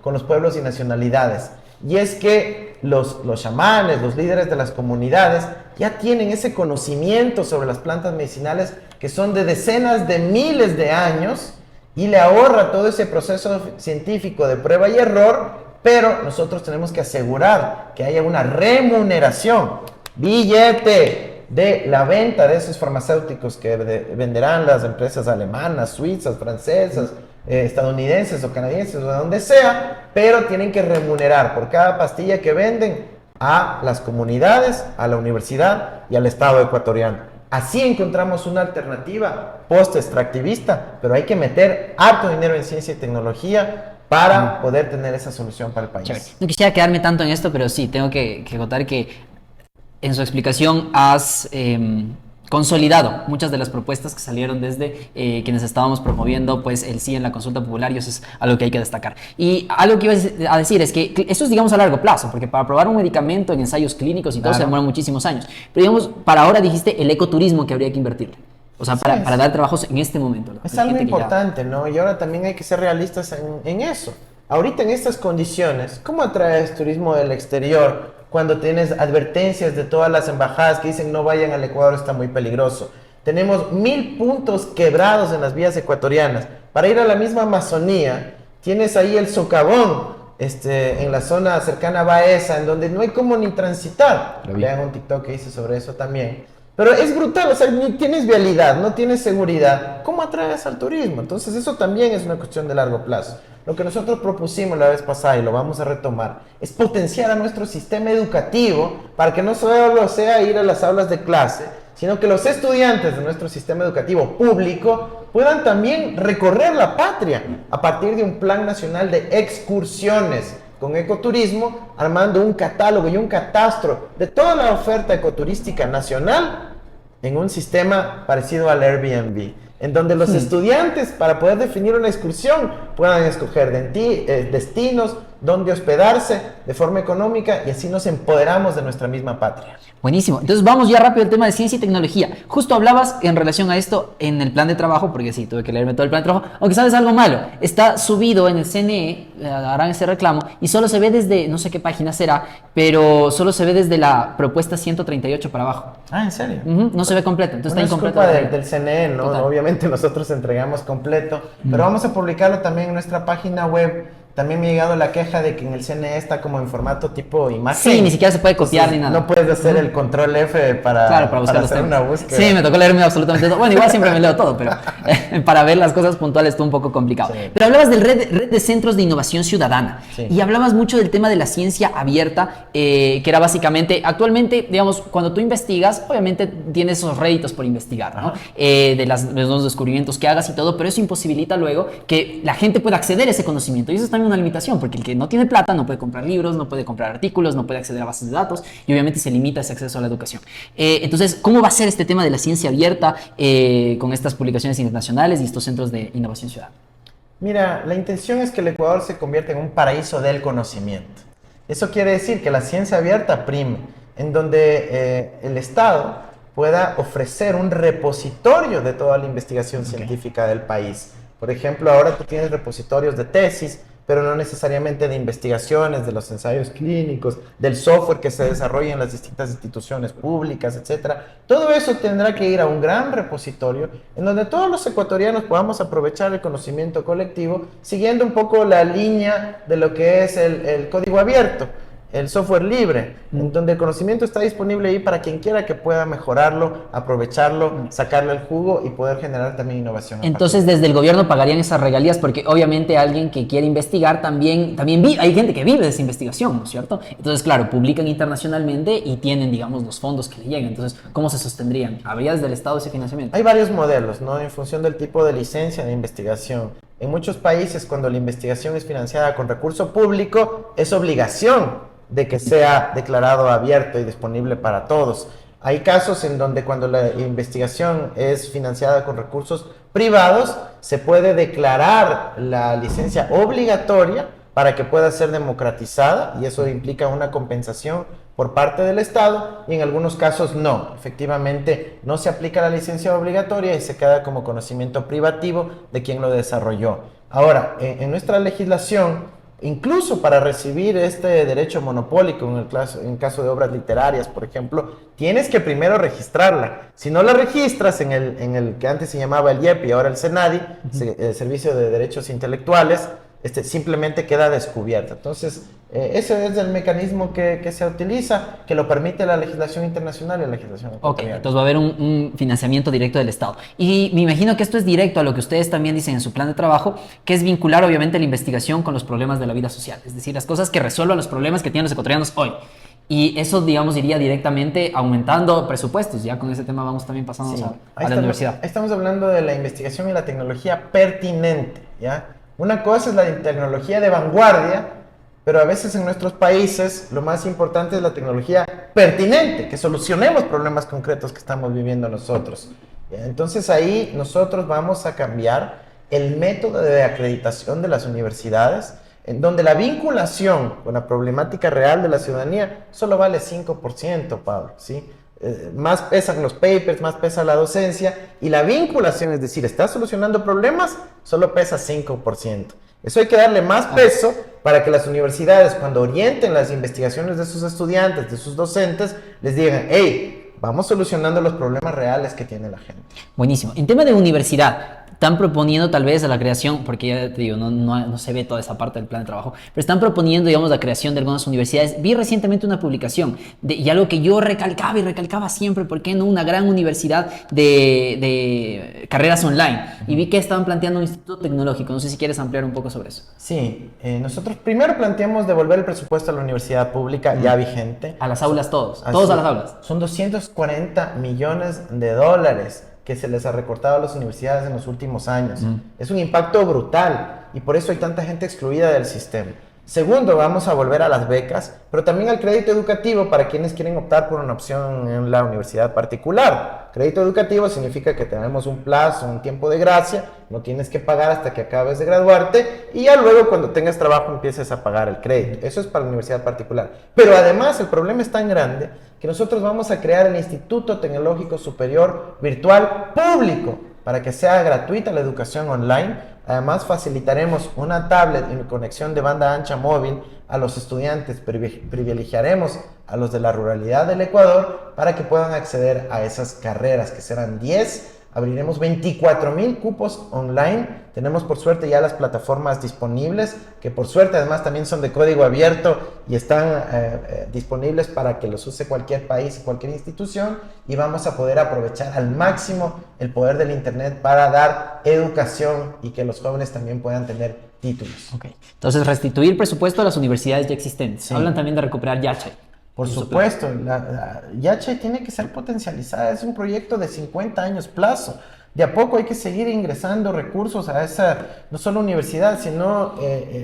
con los pueblos y nacionalidades. Y es que los chamanes, los líderes de las comunidades, ya tienen ese conocimiento sobre las plantas medicinales que son de decenas de miles de años y le ahorra todo ese proceso científico de prueba y error, pero nosotros tenemos que asegurar que haya una remuneración, billete de la venta de esos farmacéuticos que venderán las empresas alemanas, suizas, francesas, estadounidenses o canadienses o de donde sea, pero tienen que remunerar por cada pastilla que venden a las comunidades, a la universidad y al Estado ecuatoriano. Así encontramos una alternativa post-extractivista, pero hay que meter harto dinero en ciencia y tecnología para poder tener esa solución para el país. Chévere. No quisiera quedarme tanto en esto, pero sí, tengo que contar que en su explicación has consolidado muchas de las propuestas que salieron desde quienes estábamos promoviendo pues el sí en la consulta popular, y eso es algo que hay que destacar. Y algo que iba a decir es que eso es, digamos, a largo plazo, porque para probar un medicamento en ensayos clínicos y todo se demoran muchísimos años. Pero digamos, para ahora dijiste el ecoturismo que habría que invertirle. O sea, para dar trabajos en este momento. Es algo importante, ¿no? Y ahora también hay que ser realistas en eso. Ahorita en estas condiciones, ¿cómo atraes turismo del exterior cuando tienes advertencias de todas las embajadas que dicen no vayan al Ecuador, está muy peligroso? Tenemos 1000 puntos quebrados en las vías ecuatorianas. Para ir a la misma Amazonía, tienes ahí el socavón en la zona cercana a Baeza, en donde no hay como ni transitar. Lo vi. Vean un TikTok que hice sobre eso también. Pero es brutal, o sea, ni tienes vialidad, no tienes seguridad. ¿Cómo atraes al turismo? Entonces eso también es una cuestión de largo plazo. Lo que nosotros propusimos la vez pasada y lo vamos a retomar es potenciar a nuestro sistema educativo para que no solo sea ir a las aulas de clase, sino que los estudiantes de nuestro sistema educativo público puedan también recorrer la patria a partir de un plan nacional de excursiones con ecoturismo, armando un catálogo y un catastro de toda la oferta ecoturística nacional en un sistema parecido al Airbnb, en donde los estudiantes, para poder definir una excursión, puedan escoger destinos, donde hospedarse de forma económica, y así nos empoderamos de nuestra misma patria. Buenísimo. Entonces vamos ya rápido al tema de ciencia y tecnología. Justo hablabas en relación a esto en el plan de trabajo, porque sí, tuve que leerme todo el plan de trabajo, aunque sabes algo malo, está subido en el CNE, harán ese reclamo, y solo se ve desde, no sé qué página será, pero solo se ve desde la propuesta 138 para abajo. Ah, ¿en serio? No se ve completo, entonces Bueno, está es incompleto. culpa del CNE, ¿no? Total. Obviamente nosotros entregamos completo, pero vamos a publicarlo también en nuestra página web. También me ha llegado la queja de que en el CNE está como en formato tipo imagen. Sí, ni siquiera se puede copiar Entonces, ni nada. no puedes hacer el control F para, Claro, para buscar los hacer temas. una búsqueda. Sí, me tocó leerme absolutamente todo. Bueno, igual siempre me leo todo, pero para ver las cosas puntuales estuvo un poco complicado. Sí. Pero hablabas del red de centros de innovación ciudadana. Sí. Y hablabas mucho del tema de la ciencia abierta, que era básicamente, actualmente, digamos, cuando tú investigas, obviamente tienes esos réditos por investigar, ¿no? De los descubrimientos que hagas y todo, pero eso imposibilita luego que la gente pueda acceder a ese conocimiento. Y eso es también una limitación, porque el que no tiene plata no puede comprar libros, no puede comprar artículos, no puede acceder a bases de datos y obviamente se limita ese acceso a la educación. Entonces, ¿cómo va a ser este tema de la ciencia abierta con estas publicaciones internacionales y estos centros de innovación ciudadana? Mira, la intención es que el Ecuador se convierta en un paraíso del conocimiento. Eso quiere decir que la ciencia abierta prime, en donde el Estado pueda ofrecer un repositorio de toda la investigación científica del país. Por ejemplo, ahora tú tienes repositorios de tesis, pero no necesariamente de investigaciones, de los ensayos clínicos, del software que se desarrolla en las distintas instituciones públicas, etc. Todo eso tendrá que ir a un gran repositorio en donde todos los ecuatorianos podamos aprovechar el conocimiento colectivo, siguiendo un poco la línea de lo que es el código abierto, el software libre, en donde el conocimiento está disponible ahí para quien quiera que pueda mejorarlo, aprovecharlo, sacarle el jugo y poder generar también innovación. Entonces, desde el gobierno pagarían esas regalías porque obviamente alguien que quiere investigar también hay gente que vive de esa investigación, ¿no es cierto? Entonces, claro, publican internacionalmente y tienen, digamos, los fondos que le llegan. Entonces, ¿cómo se sostendrían? ¿Habría desde el Estado ese financiamiento? Hay varios modelos, ¿no? En función del tipo de licencia de investigación. En muchos países, cuando la investigación es financiada con recurso público, es obligación de que sea declarado abierto y disponible para todos. Hay casos en donde cuando la investigación es financiada con recursos privados, se puede declarar la licencia obligatoria para que pueda ser democratizada, y eso implica una compensación por parte del Estado, y en algunos casos no. Efectivamente, no se aplica la licencia obligatoria y se queda como conocimiento privativo de quien lo desarrolló. Ahora, en nuestra legislación, incluso para recibir este derecho monopólico, en caso de obras literarias, por ejemplo, tienes que primero registrarla. Si no la registras en el que antes se llamaba el IEP y ahora el SENADI, el Servicio de Derechos Intelectuales, simplemente queda descubierta. Entonces, ese es el mecanismo que se utiliza, que lo permite la legislación internacional y la legislación Ok, ecuatoriana. entonces va a haber un financiamiento directo del Estado. Y me imagino que esto es directo a lo que ustedes también dicen en su plan de trabajo, que es vincular obviamente la investigación con los problemas de la vida social. Es decir, las cosas que resuelvan los problemas que tienen los ecuatorianos hoy. Y eso, digamos, iría directamente aumentando presupuestos. Ya con ese tema vamos también pasando Sí. a la universidad. Ahí estamos hablando de la investigación y la tecnología pertinente, ¿ya? Una cosa es la tecnología de vanguardia, pero a veces en nuestros países lo más importante es la tecnología pertinente, que solucionemos problemas concretos que estamos viviendo nosotros. ¿Ya? Entonces ahí nosotros vamos a cambiar el método de acreditación de las universidades, en donde la vinculación con la problemática real de la ciudadanía solo vale 5%, Pablo, ¿sí? Más pesan los papers, más pesa la docencia, y la vinculación, es decir, está solucionando problemas, solo pesa 5%. Eso hay que darle más peso para que las universidades, cuando orienten las investigaciones de sus estudiantes, de sus docentes, les digan, hey, vamos solucionando los problemas reales que tiene la gente. Buenísimo. En tema de universidad, están proponiendo tal vez a la creación, porque ya te digo, no se ve toda esa parte del plan de trabajo, pero están proponiendo, digamos, la creación de algunas universidades. Vi recientemente una publicación y algo que yo recalcaba siempre, ¿por qué no una gran universidad de carreras online? Y vi que estaban planteando un instituto tecnológico. No sé si quieres ampliar un poco sobre eso. Sí, nosotros primero planteamos devolver el presupuesto a la universidad pública ya vigente. A las aulas todos Así, a las aulas. Son 240 millones de dólares que se les ha recortado a las universidades en los últimos años. Es un impacto brutal y por eso hay tanta gente excluida del sistema. Segundo, vamos a volver a las becas, pero también al crédito educativo para quienes quieren optar por una opción en la universidad particular. Crédito educativo significa que tenemos un plazo, un tiempo de gracia, no tienes que pagar hasta que acabes de graduarte y ya luego cuando tengas trabajo empieces a pagar el crédito. Eso es para la universidad particular. Pero además el problema es tan grande que nosotros vamos a crear el Instituto Tecnológico Superior Virtual Público para que sea gratuita la educación online. Además, facilitaremos una tablet y conexión de banda ancha móvil a los estudiantes, privilegiaremos a los de la ruralidad del Ecuador para que puedan acceder a esas carreras, que serán 10. Abriremos 24,000 cupos online. Tenemos por suerte ya las plataformas disponibles, que por suerte además también son de código abierto y están disponibles para que los use cualquier país, cualquier institución, y vamos a poder aprovechar al máximo el poder del internet para dar educación y que los jóvenes también puedan tener títulos. Okay. Entonces, restituir presupuesto a las universidades ya existentes. Sí. Hablan también de recuperar Yachay. Por supuesto, la Yachay tiene que ser potencializada, es un proyecto de 50 años plazo. De a poco hay que seguir ingresando recursos a esa, no solo universidad, sino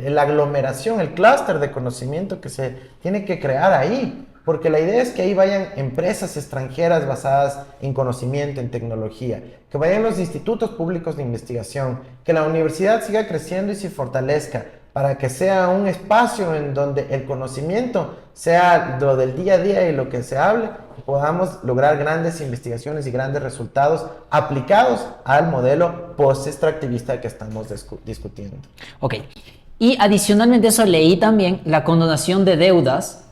la aglomeración, el clúster de conocimiento que se tiene que crear ahí. Porque la idea es que ahí vayan empresas extranjeras basadas en conocimiento, en tecnología, que vayan los institutos públicos de investigación, que la universidad siga creciendo y se fortalezca, para que sea un espacio en donde el conocimiento sea lo del día a día y lo que se hable, y podamos lograr grandes investigaciones y grandes resultados aplicados al modelo post-extractivista que estamos discutiendo. Ok. Y adicionalmente a eso leí también la condonación de deudas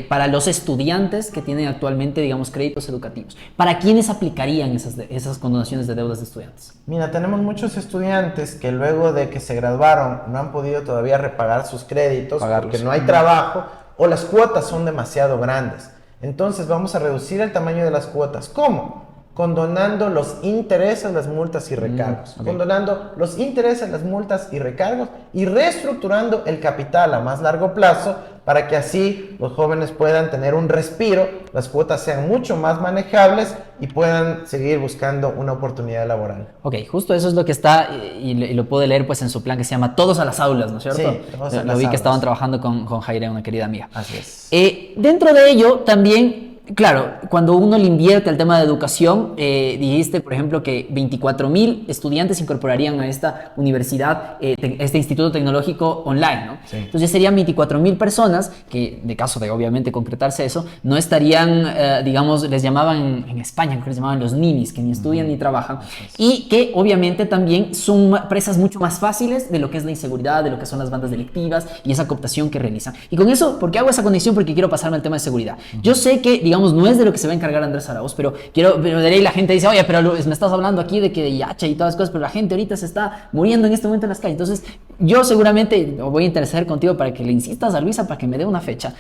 para los estudiantes que tienen actualmente, digamos, créditos educativos. ¿Para quiénes aplicarían esas condonaciones de deudas de estudiantes? Mira, tenemos muchos estudiantes que luego de que se graduaron no han podido todavía repagar sus créditos porque no hay trabajo o las cuotas son demasiado grandes. Entonces vamos a reducir el tamaño de las cuotas. ¿Cómo? Condonando los intereses, las multas y recargos. Condonando los intereses, las multas y recargos y reestructurando el capital a más largo plazo para que así los jóvenes puedan tener un respiro, las cuotas sean mucho más manejables y puedan seguir buscando una oportunidad laboral. Ok, justo eso es lo que está, y lo pude leer pues en su plan que se llama Todos a las aulas, ¿no es cierto? Sí, todos a las Lo vi que aulas. estaban trabajando con Jaire, una querida amiga. Así es. Dentro de ello también, claro, cuando uno le invierte al tema de educación, dijiste, por ejemplo, que 24,000 estudiantes se incorporarían a esta universidad, este instituto tecnológico online, ¿no? Sí. Entonces serían 24,000 personas que, de caso de obviamente concretarse eso, no estarían, digamos, les llamaban en España, creo que les llamaban los ninis, que ni estudian ni trabajan, y que obviamente también son presas mucho más fáciles de lo que es la inseguridad, de lo que son las bandas delictivas y esa cooptación que realizan. Y con eso, ¿por qué hago esa conexión? Porque quiero pasarme al tema de seguridad. Yo sé que, digamos, no es de lo que se va a encargar Andrés Arauz, pero de ley la gente dice, oye, pero me estás hablando aquí de que de Yachay y todas las cosas, pero la gente ahorita se está muriendo en este momento en las calles. Entonces, yo seguramente voy a interceder contigo para que le insistas a Luisa para que me dé una fecha.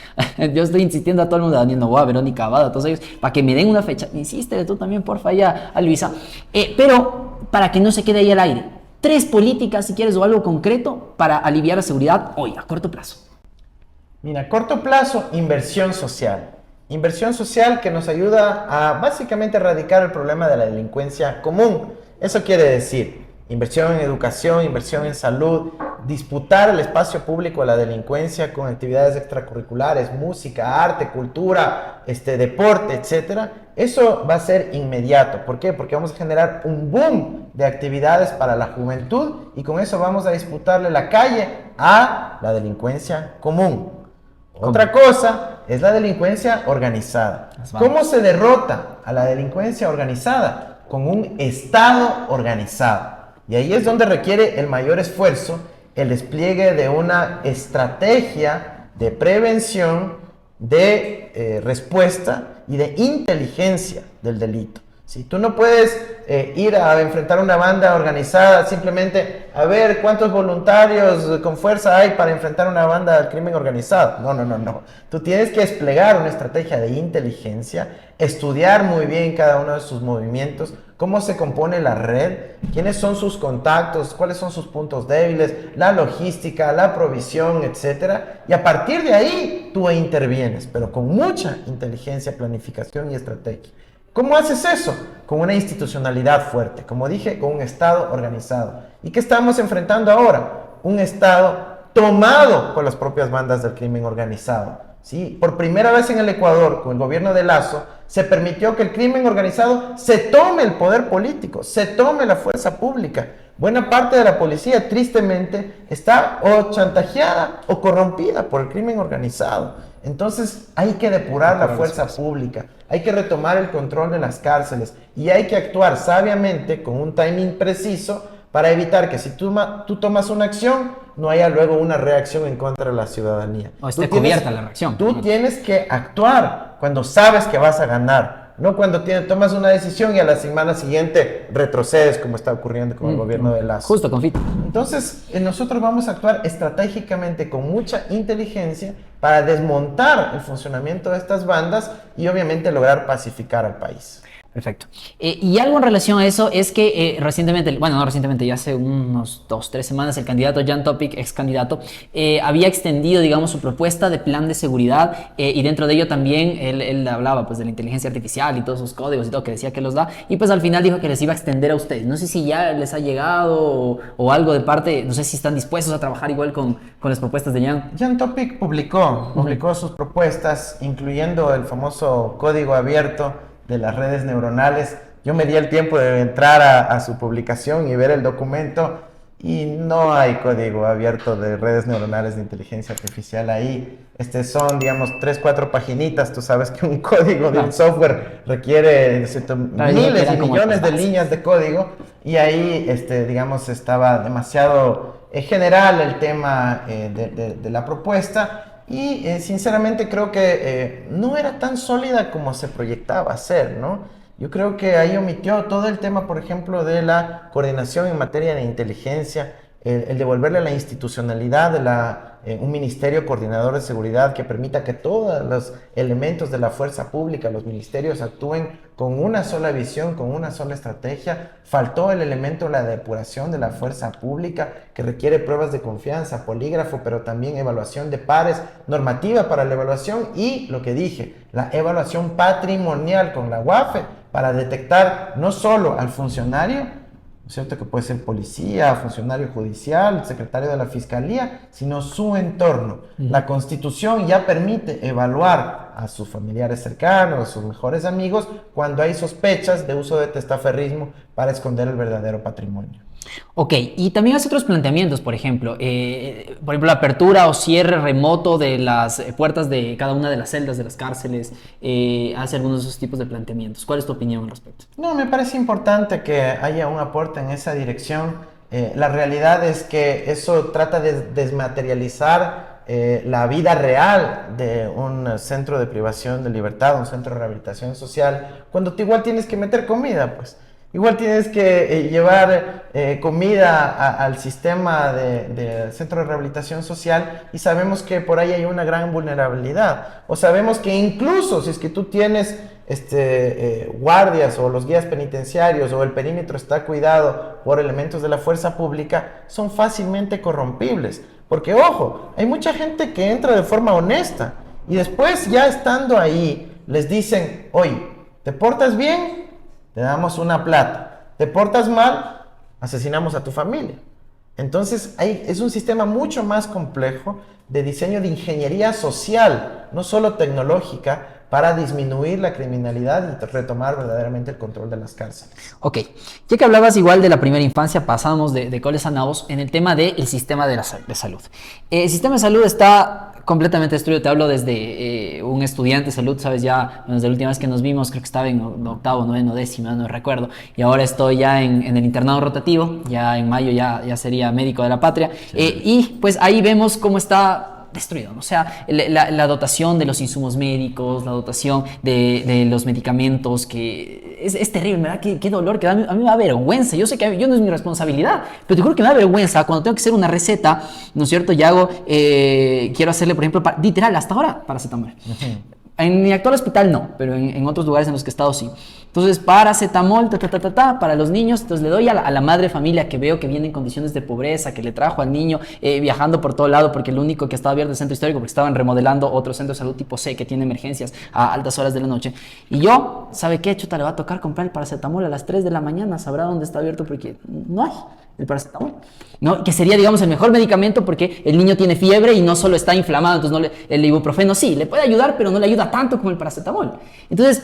Yo estoy insistiendo a todo el mundo, a Daniel Novoa, Verónica Abada, a todos ellos, para que me den una fecha. Insístele tú también, porfa, ya a Luisa. Pero para que no se quede ahí al aire. 3 políticas, si quieres, o algo concreto para aliviar la seguridad hoy, a corto plazo. Mira, a corto plazo, inversión social. Inversión social que nos ayuda a básicamente erradicar el problema de la delincuencia común. Eso quiere decir inversión en educación, inversión en salud, disputar el espacio público de la delincuencia con actividades extracurriculares, música, arte, cultura, deporte, etc. Eso va a ser inmediato. ¿Por qué? Porque vamos a generar un boom de actividades para la juventud y con eso vamos a disputarle la calle a la delincuencia común. Otra cosa es la delincuencia organizada. ¿Cómo se derrota a la delincuencia organizada? Con un Estado organizado. Y ahí es donde requiere el mayor esfuerzo, el despliegue de una estrategia de prevención, de respuesta y de inteligencia del delito. Si tú no puedes ir a enfrentar una banda organizada simplemente a ver cuántos voluntarios con fuerza hay para enfrentar una banda del crimen organizado. No. Tú tienes que desplegar una estrategia de inteligencia, estudiar muy bien cada uno de sus movimientos, cómo se compone la red, quiénes son sus contactos, cuáles son sus puntos débiles, la logística, la provisión, etcétera. Y a partir de ahí tú intervienes, pero con mucha inteligencia, planificación y estrategia. ¿Cómo haces eso? Con una institucionalidad fuerte, como dije, con un Estado organizado. ¿Y qué estamos enfrentando ahora? Un Estado tomado por las propias bandas del crimen organizado. ¿Sí? Por primera vez en el Ecuador, con el gobierno de Lasso, se permitió que el crimen organizado se tome el poder político, se tome la fuerza pública. Buena parte de la policía, tristemente, está o chantajeada o corrompida por el crimen organizado. Entonces hay que depurar la fuerza pública, hay que retomar el control de las cárceles y hay que actuar sabiamente con un timing preciso para evitar que si tú tomas una acción, no haya luego una reacción en contra de la ciudadanía. O esté cubierta la reacción. Tú tienes que actuar cuando sabes que vas a ganar, no cuando tomas una decisión y a la semana siguiente retrocedes, como está ocurriendo con el gobierno de Lasso. Justo, confito. Entonces, nosotros vamos a actuar estratégicamente con mucha inteligencia para desmontar el funcionamiento de estas bandas y obviamente lograr pacificar al país. Perfecto. Y algo en relación a eso es que recientemente, bueno, no recientemente, ya hace unos 2-3 semanas, el candidato Jan Topic, ex candidato, había extendido, digamos, su propuesta de plan de seguridad y dentro de ello también él hablaba pues de la inteligencia artificial y todos esos códigos y todo que decía que los da y pues al final dijo que les iba a extender a ustedes. No sé si ya les ha llegado o algo de parte, no sé si están dispuestos a trabajar igual con las propuestas de Jan. Jan Topic publicó sus propuestas, incluyendo el famoso código abierto de las redes neuronales. Yo me di el tiempo de entrar a su publicación y ver el documento y no hay código abierto de redes neuronales de inteligencia artificial ahí. Son, digamos, 3-4 paginitas. Tú sabes que un código de un software requiere miles y millones de líneas de código y ahí, digamos, estaba demasiado general el tema de la propuesta. Y sinceramente creo que no era tan sólida como se proyectaba ser, ¿no? Yo creo que ahí omitió todo el tema, por ejemplo, de la coordinación en materia de inteligencia, el devolverle la institucionalidad de un ministerio coordinador de seguridad que permita que todos los elementos de la fuerza pública, los ministerios, actúen con una sola visión, con una sola estrategia. Faltó el elemento de la depuración de la fuerza pública, que requiere pruebas de confianza, polígrafo, pero también evaluación de pares, normativa para la evaluación y, lo que dije, la evaluación patrimonial con la UAFE para detectar no solo al funcionario, ¿cierto? Que puede ser policía, funcionario judicial, secretario de la fiscalía, sino su entorno. La Constitución ya permite evaluar a sus familiares cercanos, a sus mejores amigos, cuando hay sospechas de uso de testaferrismo para esconder el verdadero patrimonio. Ok, y también hace otros planteamientos, por ejemplo, la apertura o cierre remoto de las puertas de cada una de las celdas de las cárceles, hace algunos de esos tipos de planteamientos. ¿Cuál es tu opinión al respecto? No, me parece importante que haya un aporte en esa dirección. La realidad es que eso trata de desmaterializar la vida real de un centro de privación de libertad, un centro de rehabilitación social, cuando tú igual tienes que meter comida, pues. Igual tienes que llevar comida al sistema del centro de rehabilitación social y sabemos que por ahí hay una gran vulnerabilidad. O sabemos que incluso si es que tú tienes guardias o los guías penitenciarios o el perímetro está cuidado por elementos de la fuerza pública, son fácilmente corrompibles. Porque, ojo, hay mucha gente que entra de forma honesta y después ya estando ahí les dicen, oye, ¿te portas bien? Te damos una plata. Te portas mal, asesinamos a tu familia. Entonces, es un sistema mucho más complejo de diseño de ingeniería social, no solo tecnológica, para disminuir la criminalidad y retomar verdaderamente el control de las cárceles. Ok, ya que hablabas igual de la primera infancia, pasamos de coles a nabos en el tema del sistema de salud. El sistema de salud está completamente destruido. Te hablo desde un estudiante de salud, sabes, ya desde la última vez que nos vimos, creo que estaba en octavo, noveno, décimo, no recuerdo, y ahora estoy ya en el internado rotativo, ya en mayo ya sería médico de la patria, sí. Y pues ahí vemos cómo está destruido, ¿no? O sea, la dotación de los insumos médicos, la dotación de los medicamentos que es terrible, me da qué dolor, que a mí me da vergüenza. Yo sé que yo no es mi responsabilidad, pero te juro que me da vergüenza cuando tengo que hacer una receta, ¿no es cierto? Y hago, quiero hacerle, por ejemplo, literal, hasta ahora, paracetamol. En mi actual hospital no, pero en otros lugares en los que he estado sí. Entonces, paracetamol, para los niños. Entonces, le doy a la madre familia que veo que viene en condiciones de pobreza, que le trajo al niño viajando por todo lado, porque el único que estaba abierto es el centro histórico, porque estaban remodelando otro centro de salud tipo C que tiene emergencias a altas horas de la noche. Y yo, ¿sabe qué? Chuta, le va a tocar comprar el paracetamol a las 3 de la mañana. Sabrá dónde está abierto porque no hay el paracetamol, ¿no? Que sería, digamos, el mejor medicamento porque el niño tiene fiebre y no solo está inflamado, entonces el ibuprofeno sí, le puede ayudar, pero no le ayuda tanto como el paracetamol. Entonces,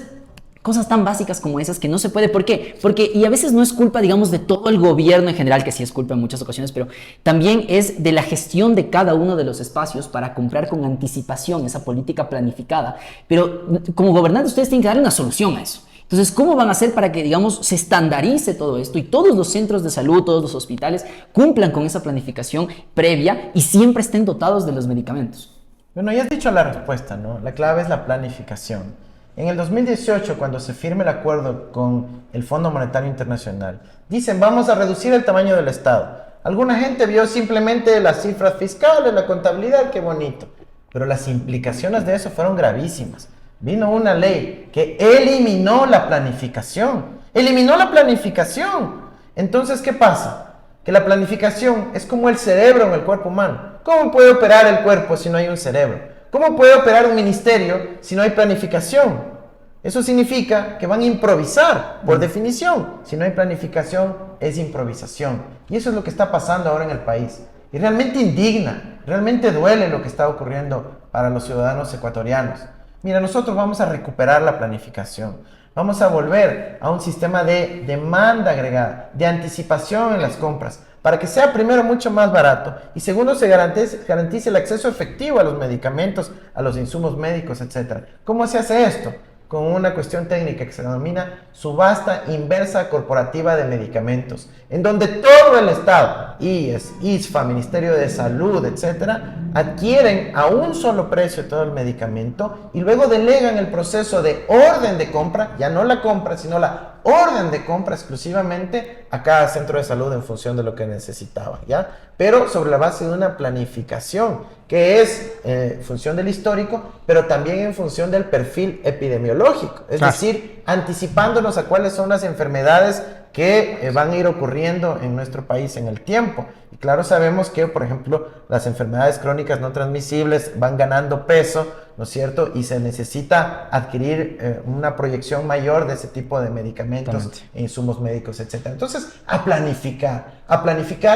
cosas tan básicas como esas que no se puede. ¿Por qué? Porque, y a veces no es culpa, digamos, de todo el gobierno en general, que sí es culpa en muchas ocasiones, pero también es de la gestión de cada uno de los espacios para comprar con anticipación esa política planificada. Pero como gobernantes ustedes tienen que darle una solución a eso. Entonces, ¿cómo van a hacer para que, digamos, se estandarice todo esto y todos los centros de salud, todos los hospitales cumplan con esa planificación previa y siempre estén dotados de los medicamentos? Bueno, ya has dicho la respuesta, ¿no? La clave es la planificación. En el 2018, cuando se firme el acuerdo con el Fondo Monetario Internacional, dicen, vamos a reducir el tamaño del Estado. Alguna gente vio simplemente las cifras fiscales, la contabilidad, qué bonito. Pero las implicaciones de eso fueron gravísimas. Vino una ley que eliminó la planificación. ¡Eliminó la planificación! Entonces, ¿qué pasa? Que la planificación es como el cerebro en el cuerpo humano. ¿Cómo puede operar el cuerpo si no hay un cerebro? ¿Cómo puede operar un ministerio si no hay planificación? Eso significa que van a improvisar, por definición. Si no hay planificación, es improvisación. Y eso es lo que está pasando ahora en el país. Y realmente indigna, realmente duele lo que está ocurriendo para los ciudadanos ecuatorianos. Mira, nosotros vamos a recuperar la planificación. Vamos a volver a un sistema de demanda agregada, de anticipación en las compras, para que sea primero mucho más barato y segundo se garantice el acceso efectivo a los medicamentos, a los insumos médicos, etc. ¿Cómo se hace esto? Con una cuestión técnica que se denomina subasta inversa corporativa de medicamentos, en donde todo el Estado, IES, ISFA, Ministerio de Salud, etcétera, adquieren a un solo precio todo el medicamento y luego delegan el proceso de orden de compra, ya no la compra, sino la orden de compra exclusivamente a cada centro de salud en función de lo que necesitaba, ¿ya? Pero sobre la base de una planificación que es función del histórico, pero también en función del perfil epidemiológico, es decir, anticipándonos a cuáles son las enfermedades que van a ir ocurriendo en nuestro país en el tiempo. Y claro, sabemos que, por ejemplo, las enfermedades crónicas no transmisibles van ganando peso, ¿no es cierto? Y se necesita adquirir una proyección mayor de ese tipo de medicamentos, insumos médicos, etc. Entonces, a planificar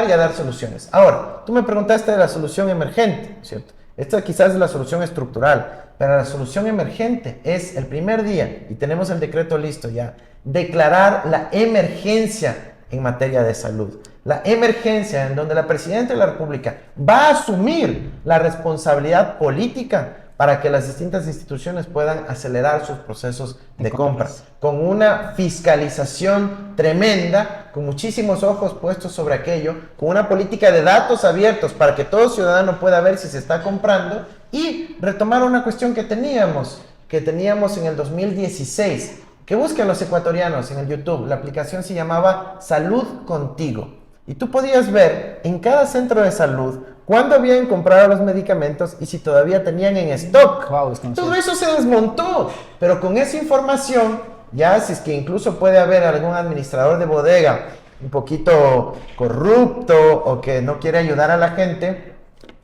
y a dar soluciones. Ahora, tú me preguntaste de la solución emergente, ¿cierto? Esta quizás es la solución estructural, pero la solución emergente es el primer día, y tenemos el decreto listo ya, declarar la emergencia en materia de salud. La emergencia en donde la Presidenta de la República va a asumir la responsabilidad política para que las distintas instituciones puedan acelerar sus procesos de compra, con una fiscalización tremenda, con muchísimos ojos puestos sobre aquello, con una política de datos abiertos para que todo ciudadano pueda ver si se está comprando y retomar una cuestión que teníamos en el 2016, que busquen los ecuatorianos en el YouTube. La aplicación se llamaba Salud Contigo. Y tú podías ver en cada centro de salud cuándo habían comprado los medicamentos y si todavía tenían en stock. Todo eso se desmontó. Pero con esa información, ya si es que incluso puede haber algún administrador de bodega un poquito corrupto o que no quiere ayudar a la gente,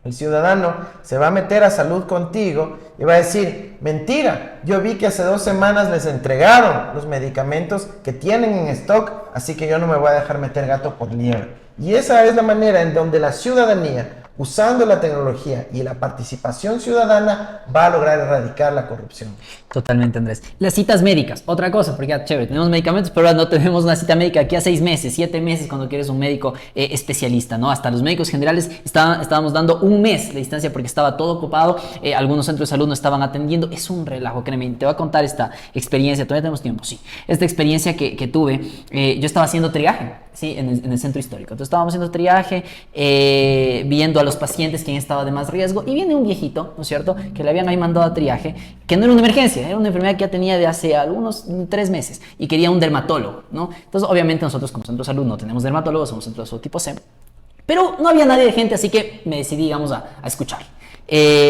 el ciudadano se va a meter a Salud Contigo y va a decir, mentira, yo vi que hace 2 semanas les entregaron los medicamentos que tienen en stock, así que yo no me voy a dejar meter gato por liebre. Y esa es la manera en donde la ciudadanía, usando la tecnología y la participación ciudadana, va a lograr erradicar la corrupción. Totalmente, Andrés. Las citas médicas, otra cosa, porque ya, chévere, tenemos medicamentos, pero ahora no tenemos una cita médica aquí a 6 meses, 7 meses cuando quieres un médico especialista, ¿no? Hasta los médicos generales estábamos dando 1 mes de distancia porque estaba todo ocupado, algunos centros de salud no estaban atendiendo. Es un relajo, créeme. Te voy a contar esta experiencia, todavía tenemos tiempo, sí. Esta experiencia que tuve, yo estaba haciendo triaje Sí, en el centro histórico. Entonces estábamos haciendo triaje, viendo a los pacientes quién estaba de más riesgo, y viene un viejito, ¿no es cierto?, que le habían ahí mandado a triaje, que no era una emergencia, era una enfermedad que ya tenía de hace algunos 3 meses y quería un dermatólogo, ¿no? Entonces, obviamente nosotros como centro de salud no tenemos dermatólogos, somos centro de salud tipo C, pero no había nadie de gente, así que me decidí, digamos, a escuchar.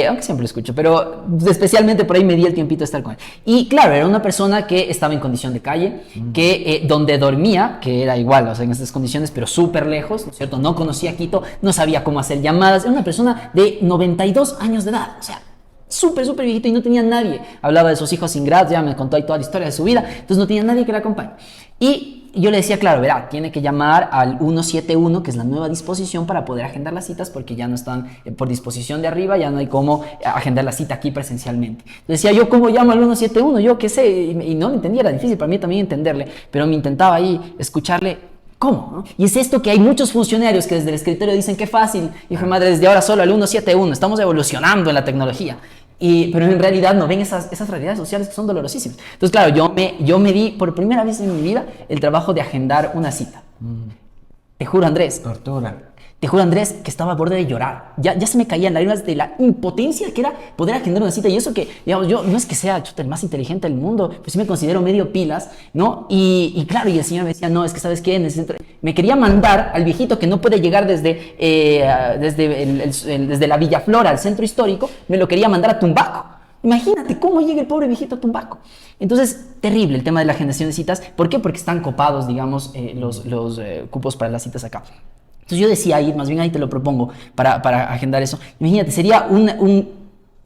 Aunque siempre lo escucho, pero especialmente por ahí me di el tiempito de estar con él. Y claro, era una persona que estaba en condición de calle, que donde dormía, que era igual, o sea, en estas condiciones, pero súper lejos, ¿no es cierto? No conocía Quito, no sabía cómo hacer llamadas, era una persona de 92 años de edad, o sea, súper viejito, y no tenía nadie. Hablaba de sus hijos ingratos, ya me contó ahí toda la historia de su vida, entonces no tenía nadie que le acompañe. Y yo le decía, claro, verá, tiene que llamar al 171, que es la nueva disposición para poder agendar las citas, porque ya no están por disposición de arriba, ya no hay cómo agendar la cita aquí presencialmente. Decía yo, ¿cómo llamo al 171? Yo qué sé, y no me entendía, era difícil para mí también entenderle, pero me intentaba ahí escucharle. ¿Cómo? ¿No? Y es esto que hay muchos funcionarios que desde el escritorio dicen, qué fácil, hijo de madre, desde ahora solo al 171, estamos evolucionando en la tecnología. Pero en realidad no ven esas realidades sociales que son dolorosísimas. Entonces, claro, yo me di por primera vez en mi vida el trabajo de agendar una cita. Te juro, Andrés. Tortura. Te juro, Andrés, que estaba a borde de llorar. Ya se me caían lágrimas de la impotencia que era poder agendar una cita. Y eso que, digamos, yo no es que sea el más inteligente del mundo, pues sí me considero medio pilas, ¿no? Y claro, y el señor me decía, no, es que ¿sabes qué? Me quería mandar al viejito que no puede llegar desde la Villaflora al centro histórico, me lo quería mandar a Tumbaco. Imagínate cómo llega el pobre viejito a Tumbaco. Entonces, terrible el tema de la agendación de citas. ¿Por qué? Porque están copados, digamos, los cupos para las citas acá. Entonces yo decía ahí, más bien ahí te lo propongo para agendar eso. Imagínate, sería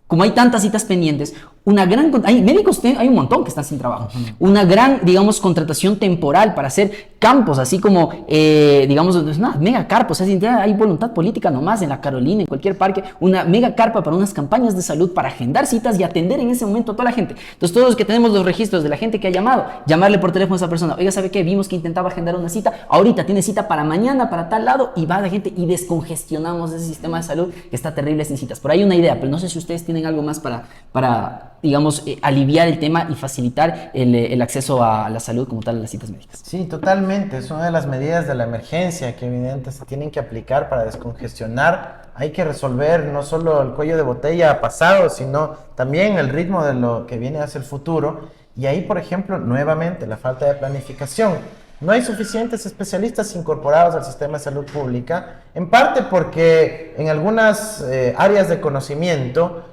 como hay tantas citas pendientes, una gran... Hay médicos, hay un montón que están sin trabajo. Una gran, digamos, contratación temporal para hacer campos, así como, digamos, una mega carpa. O sea, si hay voluntad política nomás en la Carolina, en cualquier parque, una mega carpa para unas campañas de salud para agendar citas y atender en ese momento a toda la gente. Entonces, todos los que tenemos los registros de la gente que ha llamado, llamarle por teléfono a esa persona. Oiga, ¿sabe qué? Vimos que intentaba agendar una cita. Ahorita tiene cita para mañana, para tal lado, y va la gente y descongestionamos ese sistema de salud que está terrible sin citas. Por ahí una idea, pero no sé si ustedes tienen algo más para digamos, aliviar el tema y facilitar el acceso a la salud como tal, a las citas médicas. Sí, totalmente. Es una de las medidas de la emergencia que evidentemente se tienen que aplicar para descongestionar. Hay que resolver no solo el cuello de botella pasado, sino también el ritmo de lo que viene hacia el futuro. Y ahí, por ejemplo, nuevamente, la falta de planificación. No hay suficientes especialistas incorporados al sistema de salud pública, en parte porque en algunas áreas de conocimiento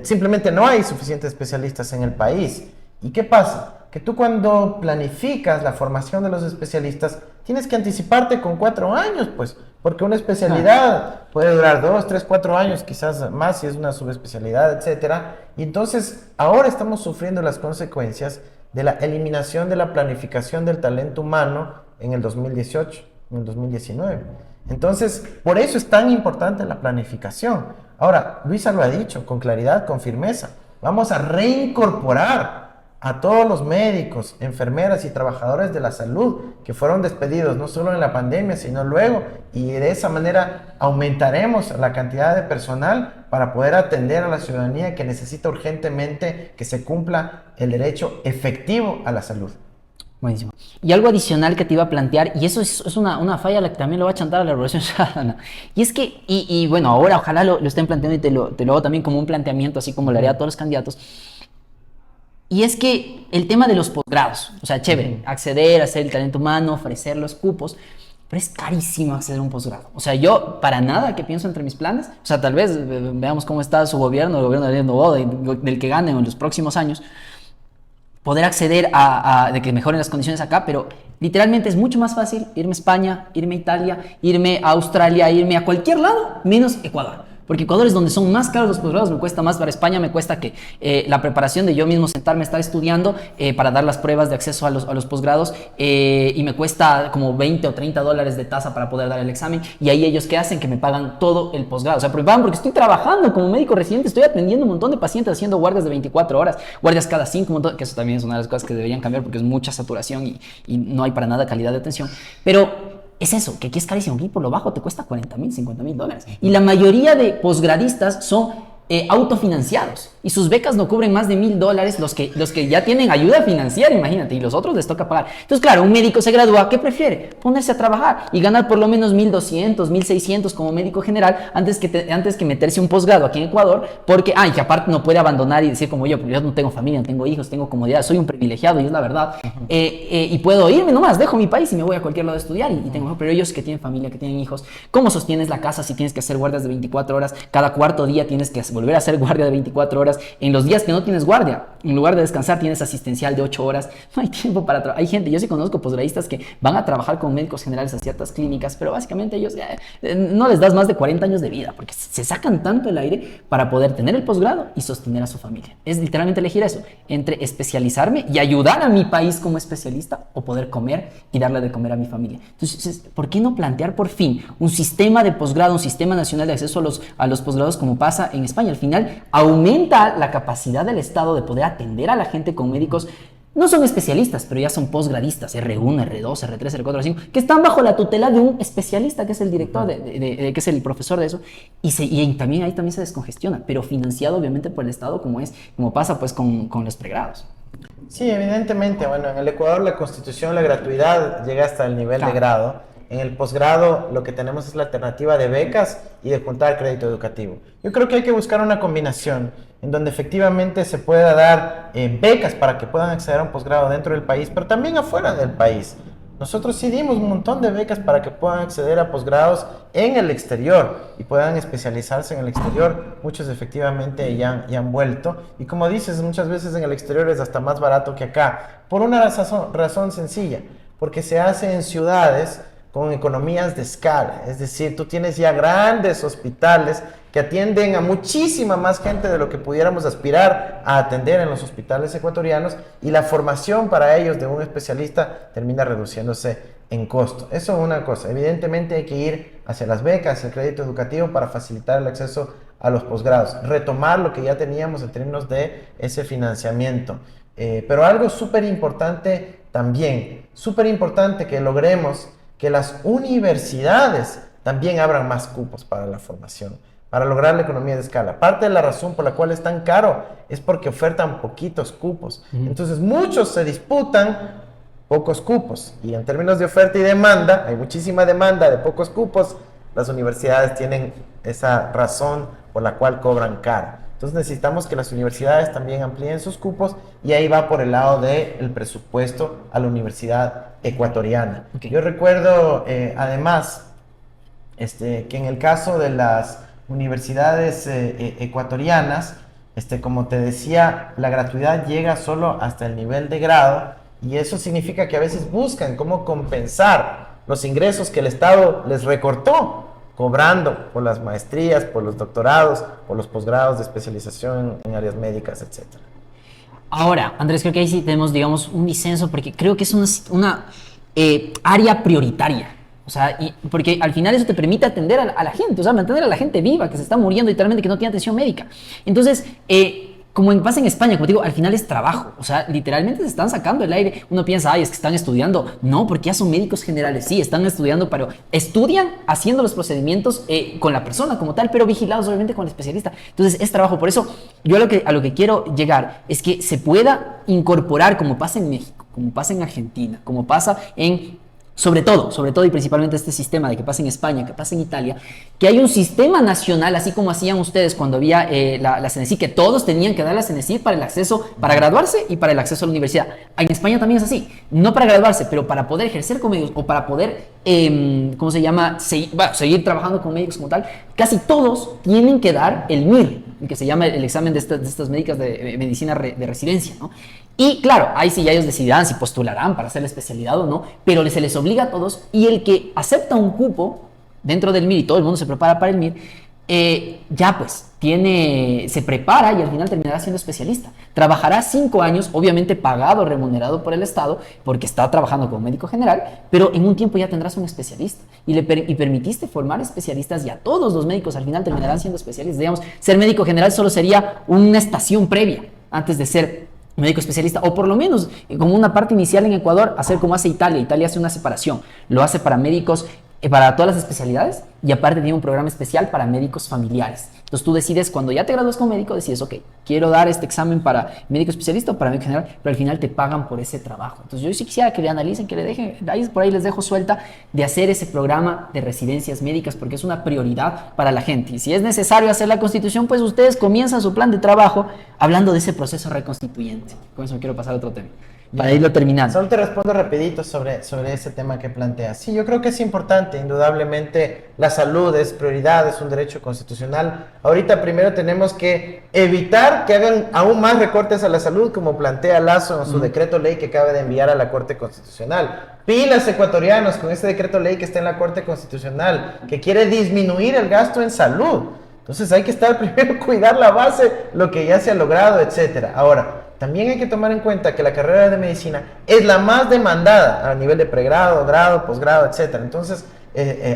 simplemente no hay suficientes especialistas en el país. ¿Y qué pasa? Que tú cuando planificas la formación de los especialistas tienes que anticiparte con 4 años, pues, porque una especialidad puede durar 2, 3, 4 años, quizás más si es una subespecialidad, etcétera. Y entonces ahora estamos sufriendo las consecuencias de la eliminación de la planificación del talento humano en el 2018, en el 2019. Entonces, por eso es tan importante la planificación. Ahora, Luisa lo ha dicho con claridad, con firmeza. Vamos a reincorporar a todos los médicos, enfermeras y trabajadores de la salud que fueron despedidos no solo en la pandemia, sino luego. Y de esa manera aumentaremos la cantidad de personal para poder atender a la ciudadanía que necesita urgentemente que se cumpla el derecho efectivo a la salud. Buenísimo. Y algo adicional que te iba a plantear, y eso es una falla a la que también lo va a chantar a la Revolución Ciudadana, y es que, y bueno, ahora ojalá lo estén planteando y te lo hago también como un planteamiento, así como lo haré a todos los candidatos, y es que el tema de los posgrados, o sea, chévere, acceder, hacer el talento humano, ofrecer los cupos, pero es carísimo acceder a un posgrado. O sea, yo para nada que pienso entre mis planes, o sea, tal vez veamos cómo está su gobierno, el gobierno de Novoa, del que gane en los próximos años, poder acceder de que mejoren las condiciones acá, pero literalmente es mucho más fácil irme a España, irme a Italia, irme a Australia, irme a cualquier lado, menos Ecuador. Porque Ecuador es donde son más caros los posgrados, me cuesta más. Para España me cuesta que la preparación de yo mismo sentarme, estar estudiando para dar las pruebas de acceso a los posgrados y me cuesta como 20 o 30 dólares de tasa para poder dar el examen. Y ahí ellos, ¿qué hacen? Que me pagan todo el posgrado. O sea, me pagan porque estoy trabajando como médico residente, estoy atendiendo un montón de pacientes, haciendo guardias de 24 horas, guardias cada 5, que eso también es una de las cosas que deberían cambiar porque es mucha saturación y no hay para nada calidad de atención. Pero es eso, que aquí es carísimo. Aquí por lo bajo te cuesta $40,000, $50,000. Y la mayoría de posgradistas son autofinanciados. y sus becas no cubren más de $1,000 los que ya tienen ayuda financiera, imagínate, y los otros les toca pagar. Entonces, claro, un médico se gradúa, ¿qué prefiere? Ponerse a trabajar y ganar por lo menos 1,200, 1,600 como médico general antes que meterse un posgrado aquí en Ecuador, porque, y que aparte no puede abandonar y decir como yo, porque yo no tengo familia, no tengo hijos, tengo comodidad, soy un privilegiado y es la verdad, y puedo irme nomás, dejo mi país y me voy a cualquier lado a estudiar y tengo, pero ellos que tienen familia, que tienen hijos, ¿cómo sostienes la casa si tienes que hacer guardias de 24 horas? Cada cuarto día tienes que volver a hacer guardia de 24 horas. En los días que no tienes guardia, en lugar de descansar, tienes asistencial de 8 horas. No hay tiempo para trabajar. Hay gente, yo sí conozco posgradistas que van a trabajar con médicos generales a ciertas clínicas, pero básicamente ellos no les das más de 40 años de vida, porque se sacan tanto el aire para poder tener el posgrado y sostener a su familia. Es literalmente elegir eso, entre especializarme y ayudar a mi país como especialista o poder comer y darle de comer a mi familia. Entonces, ¿por qué no plantear por fin un sistema de posgrado, un sistema nacional de acceso a los posgrados como pasa en España? Al final aumenta la capacidad del Estado de poder atender a la gente con médicos. No son especialistas, pero ya son posgradistas, R1, R2, R3, R4, R5, que están bajo la tutela de un especialista que es el director, que es el profesor de eso, y también ahí también se descongestiona, pero financiado obviamente por el Estado como pasa pues con los pregrados. Sí, evidentemente. Bueno, en el Ecuador la Constitución, la gratuidad llega hasta el nivel de grado. En el posgrado lo que tenemos es la alternativa de becas y de juntar crédito educativo. Yo creo que hay que buscar una combinación en donde efectivamente se pueda dar becas para que puedan acceder a un posgrado dentro del país, pero también afuera del país. Nosotros sí dimos un montón de becas para que puedan acceder a posgrados en el exterior y puedan especializarse en el exterior. Muchos efectivamente ya han vuelto. Y como dices, muchas veces en el exterior es hasta más barato que acá, por una razón sencilla, porque se hace en ciudades con economías de escala. Es decir, tú tienes ya grandes hospitales que atienden a muchísima más gente de lo que pudiéramos aspirar a atender en los hospitales ecuatorianos, y la formación para ellos de un especialista termina reduciéndose en costo. Eso es una cosa. Evidentemente hay que ir hacia las becas, el crédito educativo para facilitar el acceso a los posgrados, retomar lo que ya teníamos en términos de ese financiamiento. Pero algo súper importante también, súper importante que logremos que las universidades también abran más cupos para la formación, para lograr la economía de escala. Parte de la razón por la cual es tan caro es porque ofertan poquitos cupos. Entonces muchos se disputan pocos cupos, y en términos de oferta y demanda, hay muchísima demanda de pocos cupos. Las universidades tienen esa razón por la cual cobran caro. Entonces necesitamos que las universidades también amplíen sus cupos, y ahí va por el lado del presupuesto a la universidad ecuatoriana. Okay. Yo recuerdo además que en el caso de las universidades ecuatorianas, como te decía, la gratuidad llega solo hasta el nivel de grado, y eso significa que a veces buscan cómo compensar los ingresos que el Estado les recortó, cobrando por las maestrías, por los doctorados, por los posgrados de especialización en áreas médicas, etc. Ahora, Andrés, creo que ahí sí tenemos, digamos, un disenso, porque creo que es una área prioritaria. O sea, porque al final eso te permite atender a la gente, o sea, mantener a la gente viva, que se está muriendo literalmente, que no tiene atención médica. Entonces, como pasa en España, como te digo, al final es trabajo. O sea, literalmente se están sacando el aire. Uno piensa, es que están estudiando. No, porque ya son médicos generales. Sí, están estudiando, pero estudian haciendo los procedimientos con la persona como tal, pero vigilados obviamente con el especialista. Entonces es trabajo. Por eso yo a lo que quiero llegar es que se pueda incorporar, como pasa en México, como pasa en Argentina, como pasa sobre todo y principalmente este sistema de que pasa en España, que pasa en Italia, que hay un sistema nacional, así como hacían ustedes cuando había la CENESID, que todos tenían que dar la CENESID para el acceso, para graduarse y para el acceso a la universidad. En España también es así, no para graduarse, pero para poder ejercer como médicos o para poder, seguir trabajando con médicos como tal, casi todos tienen que dar el MIR, que se llama el examen de estas médicas de medicina de residencia, ¿no? Y claro, ahí sí ya ellos decidirán si postularán para hacer la especialidad o no, pero se les obliga a todos, y el que acepta un cupo dentro del MIR y todo el mundo se prepara para el MIR, ya pues se prepara y al final terminará siendo especialista. Trabajará 5 años, obviamente pagado, remunerado por el Estado, porque está trabajando como médico general, pero en un tiempo ya tendrás un especialista y permitiste formar especialistas, y a todos los médicos al final terminarán siendo especialistas. Digamos, ser médico general solo sería una estación previa antes de ser médico especialista, o por lo menos como una parte inicial en Ecuador, hacer como hace Italia. Italia hace una separación, lo hace para médicos para todas las especialidades, y aparte tiene un programa especial para médicos familiares. Entonces tú decides, cuando ya te gradúas como médico, decides, ok, quiero dar este examen para médico especialista o para médico general, pero al final te pagan por ese trabajo. Entonces yo sí quisiera que le analicen, que le dejen, por ahí les dejo suelta de hacer ese programa de residencias médicas, porque es una prioridad para la gente. Y si es necesario hacer la constitución, pues ustedes comienzan su plan de trabajo hablando de ese proceso reconstituyente. Con eso quiero pasar a otro tema, para irlo terminando. Solo te respondo rapidito sobre ese tema que planteas. Sí, yo creo que es importante, indudablemente la salud es prioridad, es un derecho constitucional. Ahorita primero tenemos que evitar que hagan aún más recortes a la salud, como plantea Lazo en su decreto ley que acaba de enviar a la Corte Constitucional. Pilas ecuatorianos con este decreto ley que está en la Corte Constitucional, que quiere disminuir el gasto en salud. Entonces hay que estar primero cuidar la base, lo que ya se ha logrado, etcétera. Ahora, también hay que tomar en cuenta que la carrera de medicina es la más demandada a nivel de pregrado, grado, posgrado, etcétera. Entonces,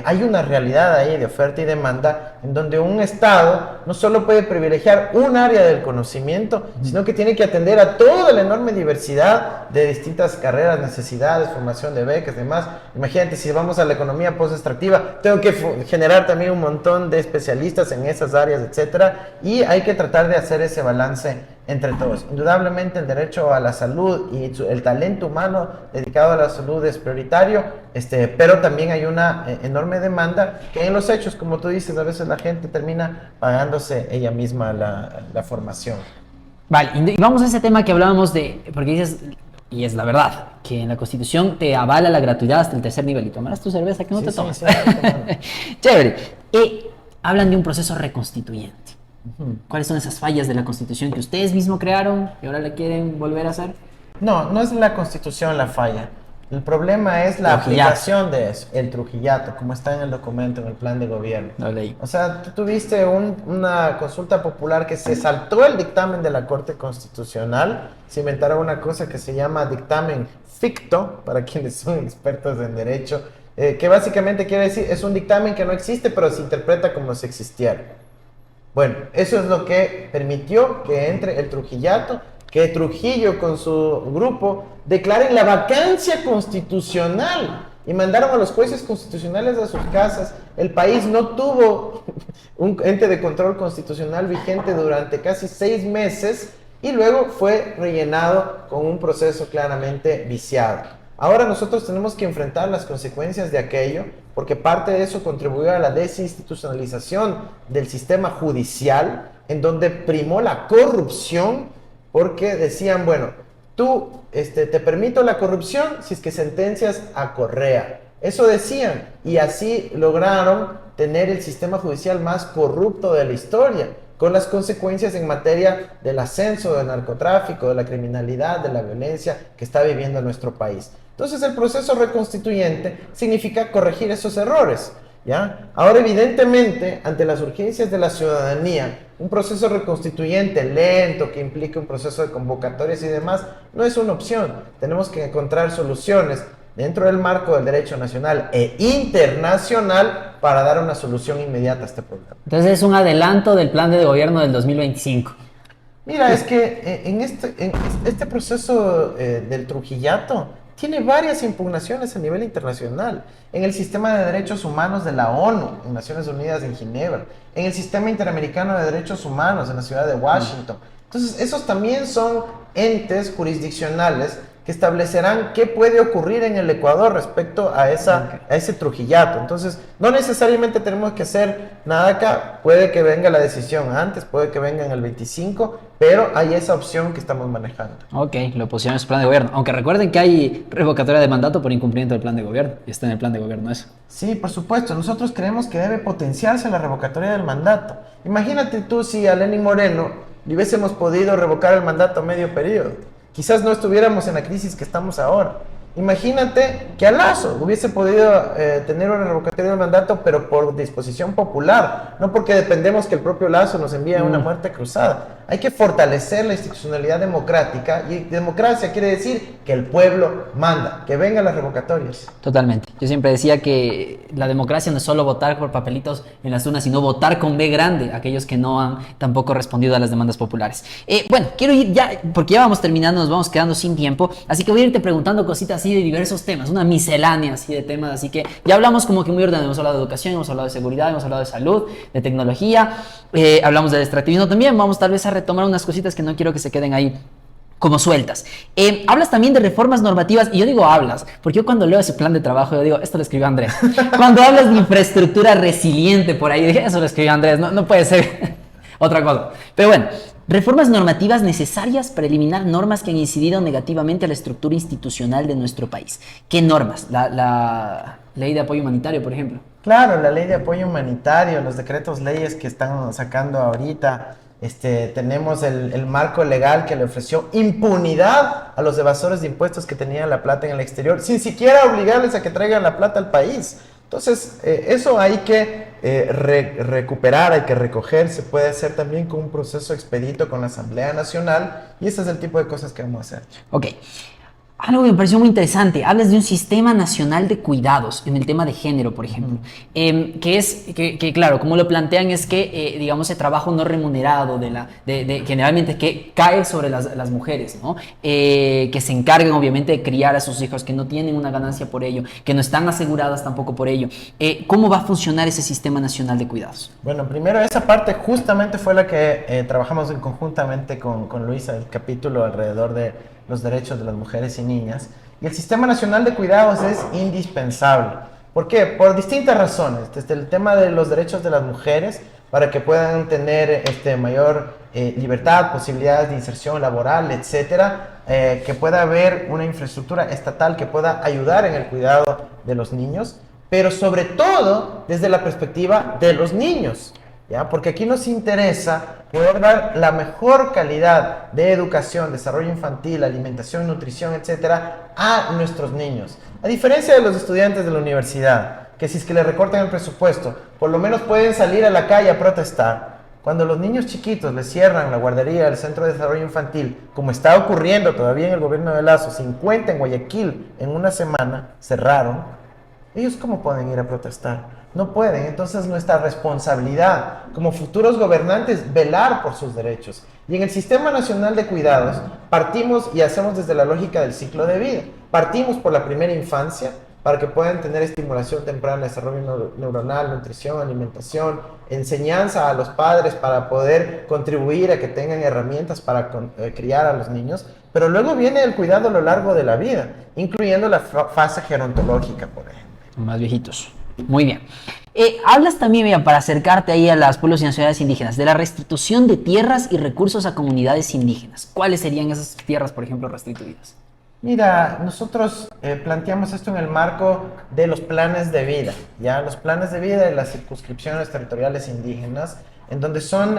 hay una realidad ahí de oferta y demanda en donde un Estado no solo puede privilegiar un área del conocimiento, sino que tiene que atender a toda la enorme diversidad de distintas carreras, necesidades, formación de becas, demás. Imagínate, si vamos a la economía post-extractiva, tengo que generar también un montón de especialistas en esas áreas, etcétera, y hay que tratar de hacer ese balance entre todos. Indudablemente el derecho a la salud y el talento humano dedicado a la salud es prioritario, pero también hay una enorme demanda que en los hechos, como tú dices, a veces la gente termina pagándose ella misma la formación. Vale, y vamos a ese tema que hablábamos de, porque dices, y es la verdad, que en la Constitución te avala la gratuidad hasta el tercer nivel, y tomarás tu cerveza que no te tomas. Sí, chévere. Y hablan de un proceso reconstituyente. ¿Cuáles son esas fallas de la Constitución que ustedes mismos crearon y ahora la quieren volver a hacer? No, no es la Constitución la falla. El problema es la aplicación de eso, el trujillato, como está en el documento, en el plan de gobierno. Lo leí. O sea, tú tuviste una consulta popular que se saltó el dictamen de la Corte Constitucional, se inventaron una cosa que se llama dictamen ficto, para quienes son expertos en derecho, que básicamente quiere decir, es un dictamen que no existe, pero se interpreta como si existiera. Bueno, eso es lo que permitió que entre el trujillato, que Trujillo con su grupo declaren la vacancia constitucional y mandaron a los jueces constitucionales a sus casas. El país no tuvo un ente de control constitucional vigente durante casi 6 meses y luego fue rellenado con un proceso claramente viciado. Ahora nosotros tenemos que enfrentar las consecuencias de aquello, porque parte de eso contribuyó a la desinstitucionalización del sistema judicial, en donde primó la corrupción, porque decían, bueno, tú te permito la corrupción si es que sentencias a Correa. Eso decían, y así lograron tener el sistema judicial más corrupto de la historia, con las consecuencias en materia del ascenso del narcotráfico, de la criminalidad, de la violencia que está viviendo nuestro país. Entonces el proceso reconstituyente significa corregir esos errores, ¿ya? Ahora evidentemente, ante las urgencias de la ciudadanía, un proceso reconstituyente lento que implique un proceso de convocatorias y demás, no es una opción. Tenemos que encontrar soluciones dentro del marco del derecho nacional e internacional para dar una solución inmediata a este problema. Entonces es un adelanto del plan de gobierno del 2025. Mira, es que en este proceso del trujillato tiene varias impugnaciones a nivel internacional, en el sistema de derechos humanos de la ONU, en Naciones Unidas en Ginebra, en el sistema interamericano de derechos humanos en la ciudad de Washington. Entonces, esos también son entes jurisdiccionales que establecerán qué puede ocurrir en el Ecuador respecto a ese trujillato. Entonces, no necesariamente tenemos que hacer nada acá. Puede que venga la decisión antes, puede que venga en el 25, pero hay esa opción que estamos manejando. Ok, lo pusieron en su plan de gobierno. Aunque recuerden que hay revocatoria de mandato por incumplimiento del plan de gobierno. Y está en el plan de gobierno eso. Sí, por supuesto. Nosotros creemos que debe potenciarse la revocatoria del mandato. Imagínate tú si a Lenín Moreno le hubiésemos podido revocar el mandato a medio periodo. Quizás no estuviéramos en la crisis que estamos ahora. Imagínate que a Lazo hubiese podido tener una revocatoria del mandato, pero por disposición popular, no porque dependemos que el propio Lazo nos envíe una muerte cruzada. hay que fortalecer la institucionalidad democrática, y democracia quiere decir que el pueblo manda, que vengan las revocatorias. Totalmente. Yo siempre decía que la democracia no es solo votar por papelitos en las urnas, sino votar con B grande, aquellos que no han tampoco respondido a las demandas populares. Bueno, quiero ir ya, porque ya vamos terminando, nos vamos quedando sin tiempo, así que voy a irte preguntando cositas así de diversos temas, una miscelánea así de temas, así que ya hablamos como que muy ordenado, hemos hablado de educación, hemos hablado de seguridad, hemos hablado de salud, de tecnología, hablamos del extractivismo también, vamos tal vez a retomar unas cositas que no quiero que se queden ahí como sueltas. Hablas también de reformas normativas, y yo digo hablas, porque yo cuando leo ese plan de trabajo, yo digo, esto lo escribió Andrés. Cuando hablas de infraestructura resiliente por ahí, dije, eso lo escribió Andrés, no puede ser otra cosa. Pero bueno, reformas normativas necesarias para eliminar normas que han incidido negativamente a la estructura institucional de nuestro país. ¿Qué normas? La ley de apoyo humanitario, por ejemplo. Claro, la ley de apoyo humanitario, los decretos leyes que están sacando ahorita. Tenemos el marco legal que le ofreció impunidad a los evasores de impuestos que tenían la plata en el exterior, sin siquiera obligarles a que traigan la plata al país. Entonces, eso hay que recuperar, hay que recoger, se puede hacer también con un proceso expedito con la Asamblea Nacional, y ese es el tipo de cosas que vamos a hacer. Ok. Algo que me pareció muy interesante, hablas de un sistema nacional de cuidados en el tema de género, por ejemplo, que claro, como lo plantean es que, digamos, el trabajo no remunerado generalmente que cae sobre las mujeres, ¿no? Que se encarguen obviamente de criar a sus hijos, que no tienen una ganancia por ello, que no están aseguradas tampoco por ello. ¿Cómo va a funcionar ese sistema nacional de cuidados? Bueno, primero esa parte justamente fue la que trabajamos conjuntamente con Luisa, el capítulo alrededor de los derechos de las mujeres y niñas. Y el Sistema Nacional de Cuidados es indispensable. ¿Por qué? Por distintas razones. Desde el tema de los derechos de las mujeres, para que puedan tener mayor libertad, posibilidades de inserción laboral, etcétera, que pueda haber una infraestructura estatal que pueda ayudar en el cuidado de los niños, pero sobre todo desde la perspectiva de los niños. ¿Ya? Porque aquí nos interesa poder dar la mejor calidad de educación, desarrollo infantil, alimentación, nutrición, etcétera, a nuestros niños. A diferencia de los estudiantes de la universidad, que si es que le recortan el presupuesto, por lo menos pueden salir a la calle a protestar. Cuando los niños chiquitos les cierran la guardería, el centro de desarrollo infantil, como está ocurriendo todavía en el gobierno de Lazo, 50 en Guayaquil en una semana, cerraron, ¿ellos cómo pueden ir a protestar? No pueden. Entonces nuestra responsabilidad como futuros gobernantes velar por sus derechos. Y en el Sistema Nacional de Cuidados partimos y hacemos desde la lógica del ciclo de vida. Partimos por la primera infancia para que puedan tener estimulación temprana, desarrollo neuronal, nutrición, alimentación, enseñanza a los padres para poder contribuir a que tengan herramientas para criar a los niños. Pero luego viene el cuidado a lo largo de la vida, incluyendo la fase gerontológica, por ejemplo. Más viejitos. Muy bien. Hablas también, mira, para acercarte ahí a los pueblos y nacionalidades indígenas, de la restitución de tierras y recursos a comunidades indígenas. ¿Cuáles serían esas tierras, por ejemplo, restituidas? Mira, nosotros planteamos esto en el marco de los planes de vida, ¿ya? Los planes de vida de las circunscripciones territoriales indígenas, en donde son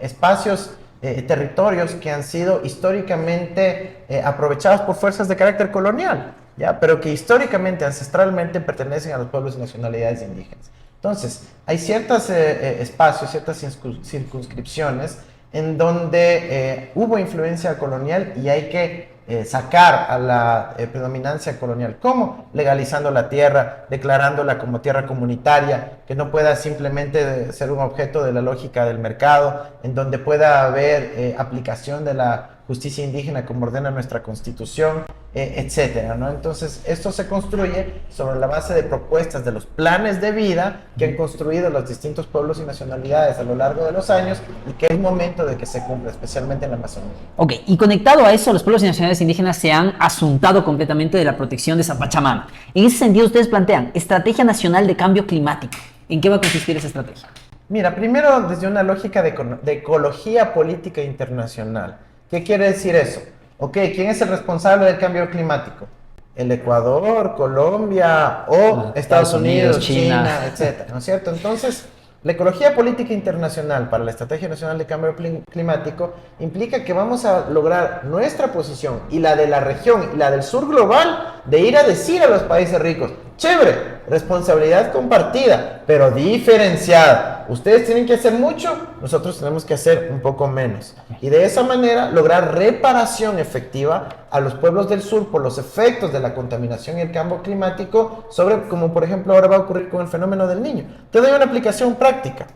espacios, territorios que han sido históricamente aprovechados por fuerzas de carácter colonial, ¿ya? Pero que históricamente, ancestralmente, pertenecen a los pueblos y nacionalidades indígenas. Entonces, hay ciertos espacios, ciertas circunscripciones en donde hubo influencia colonial y hay que sacar a la predominancia colonial. ¿Cómo? Legalizando la tierra, declarándola como tierra comunitaria, que no pueda simplemente ser un objeto de la lógica del mercado, en donde pueda haber aplicación de la justicia indígena como ordena nuestra Constitución, etcétera, ¿no? Entonces, esto se construye sobre la base de propuestas de los planes de vida que han construido los distintos pueblos y nacionalidades a lo largo de los años y que es momento de que se cumpla, especialmente en la Amazonía. Ok, y conectado a eso, los pueblos y nacionalidades indígenas se han asuntado completamente de la protección de esa Pachamama. En ese sentido, ustedes plantean Estrategia Nacional de Cambio Climático. ¿En qué va a consistir esa estrategia? Mira, primero desde una lógica de ecología política internacional. ¿Qué quiere decir eso? Ok, ¿quién es el responsable del cambio climático? El Ecuador, Colombia o Estados Unidos, China, etc. ¿No es cierto? Entonces, la ecología política internacional para la Estrategia Nacional de Cambio Climático implica que vamos a lograr nuestra posición y la de la región y la del sur global de ir a decir a los países ricos, chévere, responsabilidad compartida, pero diferenciada. ustedes tienen que hacer mucho, nosotros tenemos que hacer un poco menos. Y de esa manera lograr reparación efectiva a los pueblos del sur por los efectos de la contaminación y el cambio climático, sobre, como por ejemplo ahora va a ocurrir con el fenómeno del Niño. Te doy una aplicación práctica.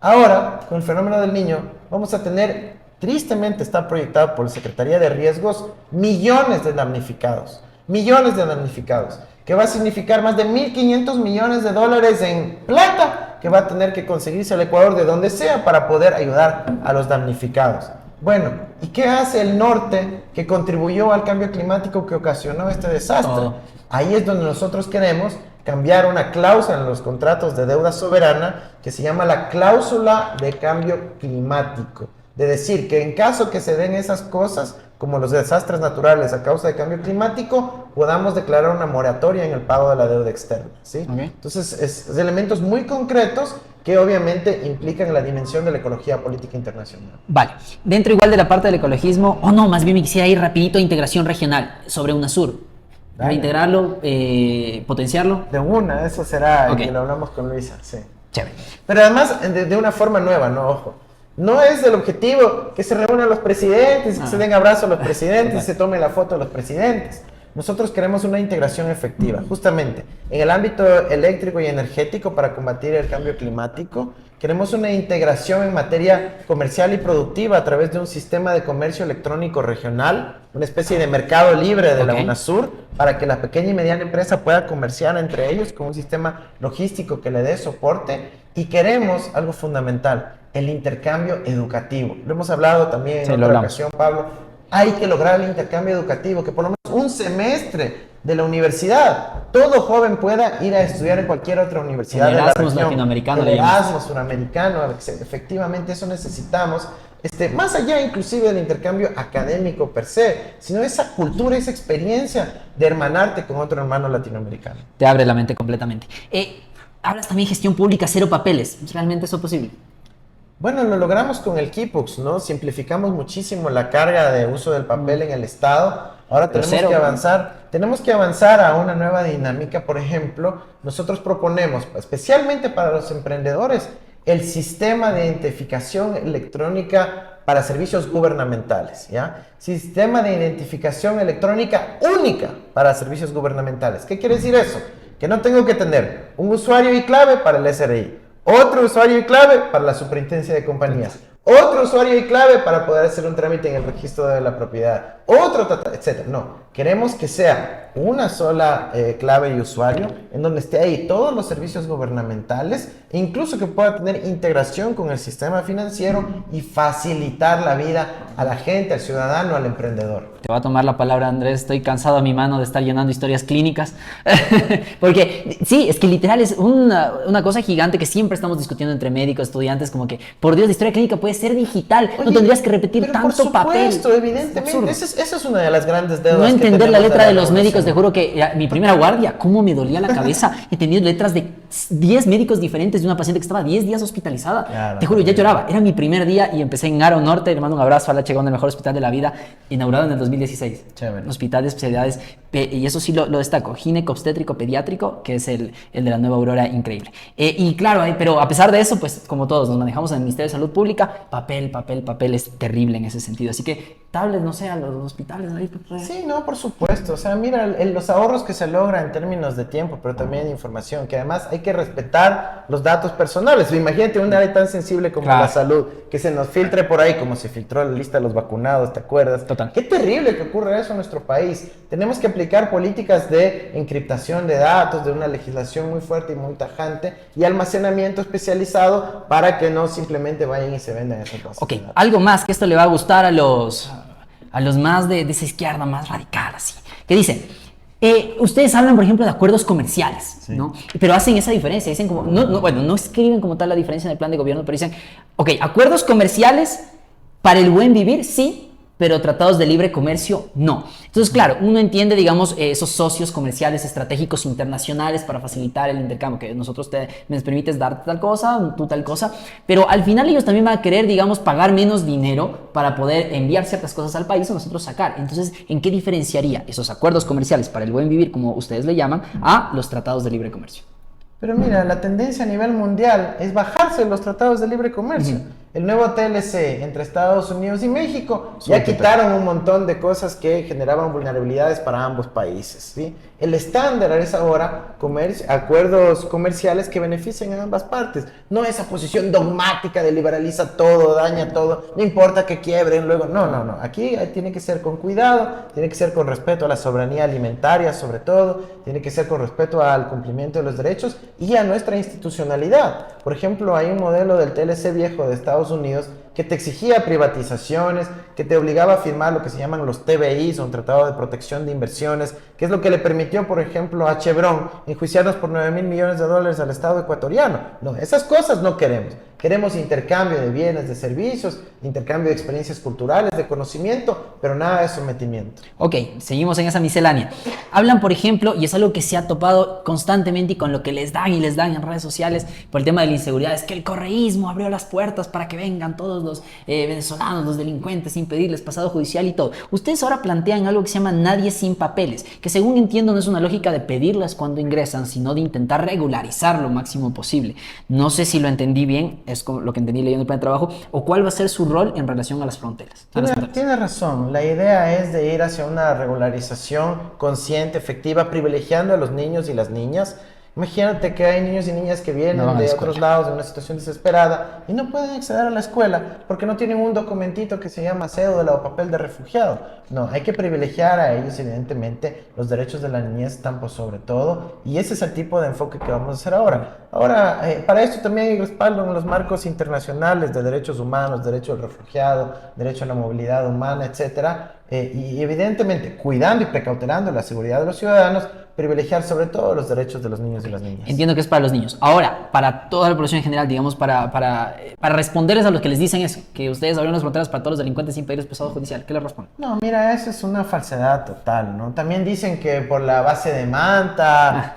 Ahora, con el fenómeno del Niño, vamos a tener, tristemente está proyectado por la Secretaría de Riesgos, millones de damnificados, que va a significar más de 1.500 millones de dólares en plata que va a tener que conseguirse el Ecuador de donde sea para poder ayudar a los damnificados. Bueno, ¿y qué hace el norte que contribuyó al cambio climático que ocasionó este desastre? Ahí es donde nosotros queremos cambiar una cláusula en los contratos de deuda soberana que se llama la cláusula de cambio climático. De decir que en caso que se den esas cosas, como los desastres naturales a causa de cambio climático, podamos declarar una moratoria en el pago de la deuda externa, ¿sí? Okay. Entonces, es elementos muy concretos que obviamente implican la dimensión de la ecología política internacional. Vale, dentro igual de la parte del ecologismo, no, más bien me quisiera ir rapidito a integración regional sobre UNASUR. Para integrarlo, potenciarlo. De una, eso será, que lo hablamos con Luisa, sí. Chévere. Pero además, de una forma nueva, ¿no? Ojo. No es el objetivo que se reúnan los presidentes, que se den abrazos a los presidentes, y se tome la foto de los presidentes. Nosotros queremos una integración efectiva, justamente en el ámbito eléctrico y energético para combatir el cambio climático. Queremos una integración en materia comercial y productiva a través de un sistema de comercio electrónico regional, una especie de mercado libre de la UNASUR, para que la pequeña y mediana empresa pueda comerciar entre ellos con un sistema logístico que le dé soporte. Y queremos algo fundamental, el intercambio educativo. Lo hemos hablado también en otra ocasión, Pablo. Hay que lograr el intercambio educativo, que por lo menos un semestre de la universidad, todo joven pueda ir a estudiar en cualquier otra universidad de la región. Latinoamericano, el Erasmus suramericano, efectivamente eso necesitamos. Más allá inclusive del intercambio académico per se, sino esa cultura, esa experiencia de hermanarte con otro hermano latinoamericano. Te abre la mente completamente. Hablas también de gestión pública, cero papeles. ¿Es realmente eso posible? Bueno, lo logramos con el Kipux, ¿no? Simplificamos muchísimo la carga de uso del papel en el Estado. Ahora tenemos que avanzar a una nueva dinámica. Por ejemplo, nosotros proponemos, especialmente para los emprendedores, el sistema de identificación electrónica para servicios gubernamentales, ¿ya? Sistema de identificación electrónica única para servicios gubernamentales. ¿Qué quiere decir eso? Que no tengo que tener un usuario y clave para el SRI, otro usuario y clave para la superintendencia de compañías, otro usuario y clave para poder hacer un trámite en el registro de la propiedad, etcétera. No, queremos que sea una sola clave y usuario en donde esté ahí todos los servicios gubernamentales, e incluso que pueda tener integración con el sistema financiero y facilitar la vida a la gente, al ciudadano, al emprendedor. Te voy a tomar la palabra, Andrés. Estoy cansado a mi mano de estar llenando historias clínicas. Porque sí, es que literal es una cosa gigante que siempre estamos discutiendo entre médicos, estudiantes, como que, por Dios, la historia clínica puede ser digital. Oye, no tendrías que repetir tanto papel. Por supuesto, evidentemente. Esa es una de las grandes deudas. No entender la letra de los médicos, te juro que mi primera guardia, cómo me dolía la cabeza. He tenido letras de 10 médicos diferentes de una paciente que estaba 10 días hospitalizada. Claro, te juro, ya lloraba. Era mi primer día y empecé en Aro Norte. Le mando un abrazo a la Chegón, el mejor hospital de la vida, inaugurado en el 2016. Chévere. Hospital de especialidades, y eso sí lo destaco, gineco, obstétrico, pediátrico, que es el de la Nueva Aurora, increíble. Y claro, pero a pesar de eso, pues como todos nos manejamos en el Ministerio de Salud Pública, papel es terrible en ese sentido. Así que tablets, no sé, a los hospitales. Sí, no, por supuesto. O sea, mira, los ahorros que se logran en términos de tiempo, pero también de información, que además hay que respetar los datos personales. Imagínate un área tan sensible como la salud, que se nos filtre por ahí, como se filtró la lista de los vacunados, ¿te acuerdas? Total. Qué terrible que ocurra eso en nuestro país. Tenemos que aplicar políticas de encriptación de datos, de una legislación muy fuerte y muy tajante, y almacenamiento especializado para que no simplemente vayan y se vendan esas cosas. Ok, algo más que esto le va a gustar a los más de esa izquierda más radical, así, que dicen, ustedes hablan, por ejemplo, de acuerdos comerciales, sí, ¿no? Pero hacen esa diferencia, dicen como, no escriben como tal la diferencia en el plan de gobierno, pero dicen, ok, acuerdos comerciales para el buen vivir, sí, pero tratados de libre comercio, no. Entonces, claro, uno entiende, digamos, esos socios comerciales estratégicos internacionales para facilitar el intercambio, que nosotros me permites dar tal cosa, tú tal cosa, pero al final ellos también van a querer, digamos, pagar menos dinero para poder enviar ciertas cosas al país o nosotros sacar. Entonces, ¿en qué diferenciaría esos acuerdos comerciales para el buen vivir, como ustedes le llaman, a los tratados de libre comercio? Pero mira, la tendencia a nivel mundial es bajarse los tratados de libre comercio. El nuevo TLC entre Estados Unidos y México ya quitaron un montón de cosas que generaban vulnerabilidades para ambos países, ¿sí? El estándar es ahora acuerdos comerciales que beneficien a ambas partes. No esa posición dogmática de liberaliza todo, daña todo, no importa que quiebren luego. No. Aquí tiene que ser con cuidado, tiene que ser con respeto a la soberanía alimentaria sobre todo, tiene que ser con respeto al cumplimiento de los derechos y a nuestra institucionalidad. Por ejemplo, hay un modelo del TLC viejo de Estados Unidos que te exigía privatizaciones, que te obligaba a firmar lo que se llaman los TBIs, un tratado de protección de inversiones, que es lo que le permitió, por ejemplo, a Chevron enjuiciarnos por $9,000 millones al Estado ecuatoriano. No, esas cosas no queremos. Queremos intercambio de bienes, de servicios, intercambio de experiencias culturales, de conocimiento, pero nada de sometimiento. Ok, seguimos en esa miscelánea. Hablan, por ejemplo, y es algo que se ha topado constantemente y con lo que les dan en redes sociales por el tema de la inseguridad, es que el correísmo abrió las puertas para que vengan todos los venezolanos, los delincuentes, sin pedirles pasado judicial y todo. Ustedes ahora plantean algo que se llama nadie sin papeles, que según entiendo no es una lógica de pedirlas cuando ingresan, sino de intentar regularizar lo máximo posible. No sé si lo entendí bien, es como lo que entendí leyendo el plan de trabajo, o cuál va a ser su rol en relación a las fronteras. Tiene razón, la idea es de ir hacia una regularización consciente, efectiva, privilegiando a los niños y las niñas. Imagínate que hay niños y niñas que vienen de otros lados de una situación desesperada y no pueden acceder a la escuela porque no tienen un documentito que se llama cédula o papel de refugiado. No, hay que privilegiar a ellos, evidentemente, los derechos de la niñez están por sobre todo, y ese es el tipo de enfoque que vamos a hacer ahora. Ahora, para esto también hay respaldo en los marcos internacionales de derechos humanos, derecho al refugiado, derecho a la movilidad humana, etcétera. Y evidentemente, cuidando y precautelando la seguridad de los ciudadanos, privilegiar sobre todo los derechos de los niños y las niñas. Entiendo que es para los niños. Ahora, para toda la población en general, digamos, para responderles a los que les dicen eso, que ustedes abrieron las fronteras para todos los delincuentes sin pedirles pasado judicial, ¿qué les responden? No, mira, eso es una falsedad total, ¿no? También dicen que por la base de Manta,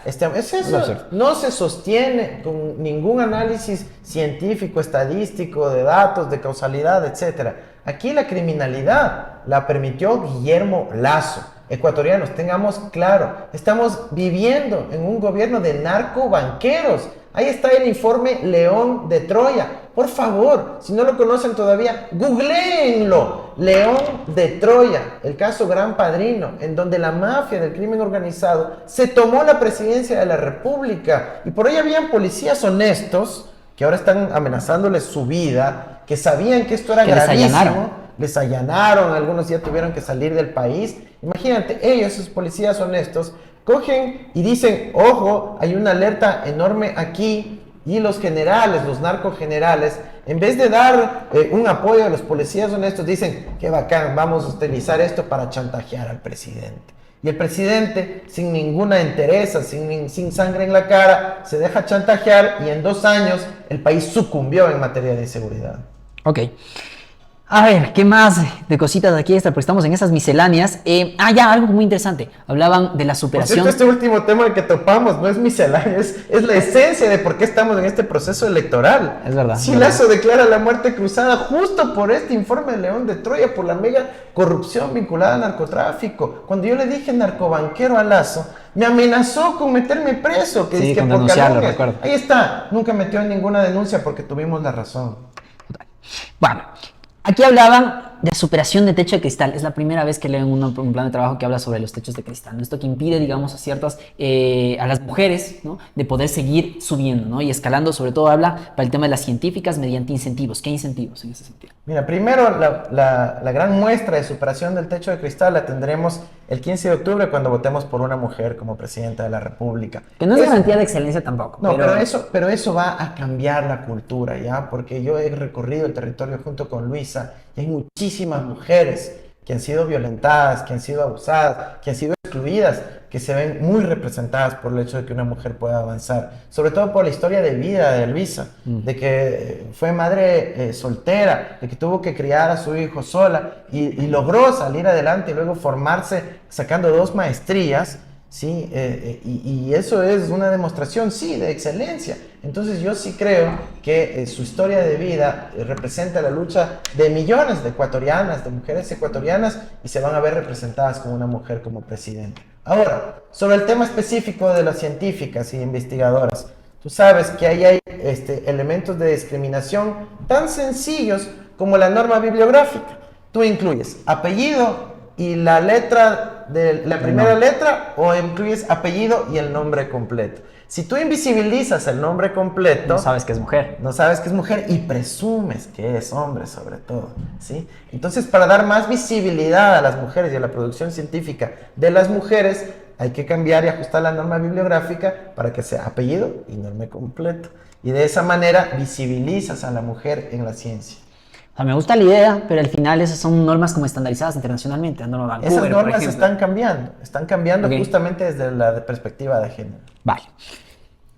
no se sostiene con ningún análisis científico, estadístico, de datos, de causalidad, etcétera. Aquí la criminalidad la permitió Guillermo Lasso. Ecuatorianos, tengamos claro, estamos viviendo en un gobierno de narcobanqueros. Ahí está el informe León de Troya. Por favor, si no lo conocen todavía, googleenlo. León de Troya, el caso Gran Padrino, en donde la mafia del crimen organizado se tomó la presidencia de la República. Y por ahí habían policías honestos que ahora están amenazándoles su vida, que sabían que esto era gravísimo. Les allanaron, algunos ya tuvieron que salir del país. Imagínate, ellos, esos policías honestos, cogen y dicen, ojo, hay una alerta enorme aquí, y los generales, los narcogenerales, en vez de dar un apoyo a los policías honestos, dicen, qué bacán, vamos a utilizar esto para chantajear al presidente. Y el presidente, sin ninguna entereza, sin sangre en la cara, se deja chantajear, y en 2 años el país sucumbió en materia de inseguridad. Ok. A ver, ¿qué más de cositas de aquí extra? Porque estamos en esas misceláneas. Algo muy interesante. Hablaban de la superación. Por cierto, este último tema en que topamos no es misceláneo, es la esencia de por qué estamos en este proceso electoral. Es verdad. Si Lasso declara la muerte cruzada justo por este informe de León de Troya, por la mega corrupción vinculada al narcotráfico. Cuando yo le dije narcobanquero a Lasso, me amenazó con meterme preso. Que sí, con por denunciarlo, recuerdo. Ahí está, nunca metió en ninguna denuncia porque tuvimos la razón. Bueno. Aquí hablaban de superación de techo de cristal. Es la primera vez que leo un plan de trabajo que habla sobre los techos de cristal, ¿no? Esto que impide, digamos, a las mujeres, ¿no?, de poder seguir subiendo, ¿no?, y escalando. Sobre todo habla para el tema de las científicas mediante incentivos. ¿Qué incentivos en ese sentido? Mira, primero la gran muestra de superación del techo de cristal la tendremos el 15 de octubre cuando votemos por una mujer como presidenta de la República. Que no es garantía de excelencia tampoco. No, pero eso va a cambiar la cultura, ¿ya? Porque yo he recorrido el territorio junto con Luisa y hay muchísimas mujeres que han sido violentadas, que han sido abusadas, que han sido excluidas, que se ven muy representadas por el hecho de que una mujer pueda avanzar, sobre todo por la historia de vida de Luisa, de que fue madre soltera, de que tuvo que criar a su hijo sola y logró salir adelante y luego formarse sacando 2 maestrías, ¿sí? Y eso es una demostración, sí, de excelencia. Entonces yo sí creo que su historia de vida representa la lucha de millones de ecuatorianas, de mujeres ecuatorianas, y se van a ver representadas con una mujer como presidenta. Ahora, sobre el tema específico de las científicas y investigadoras, Tú sabes que ahí hay elementos de discriminación tan sencillos como la norma bibliográfica. Tú incluyes apellido y la letra de la primera letra, o incluyes apellido y el nombre completo. Si tú invisibilizas el nombre completo, No sabes que es mujer. no sabes que es mujer y presumes que es hombre sobre todo, ¿sí? Entonces, para dar más visibilidad a las mujeres y a la producción científica de las mujeres, hay que cambiar y ajustar la norma bibliográfica para que sea apellido y nombre completo. Y de esa manera visibilizas a la mujer en la ciencia. O sea, me gusta la idea, pero al final esas son normas como estandarizadas internacionalmente. Ando en Vancouver, Esas por normas ejemplo. están cambiando Ok. justamente desde la perspectiva de género. Vale.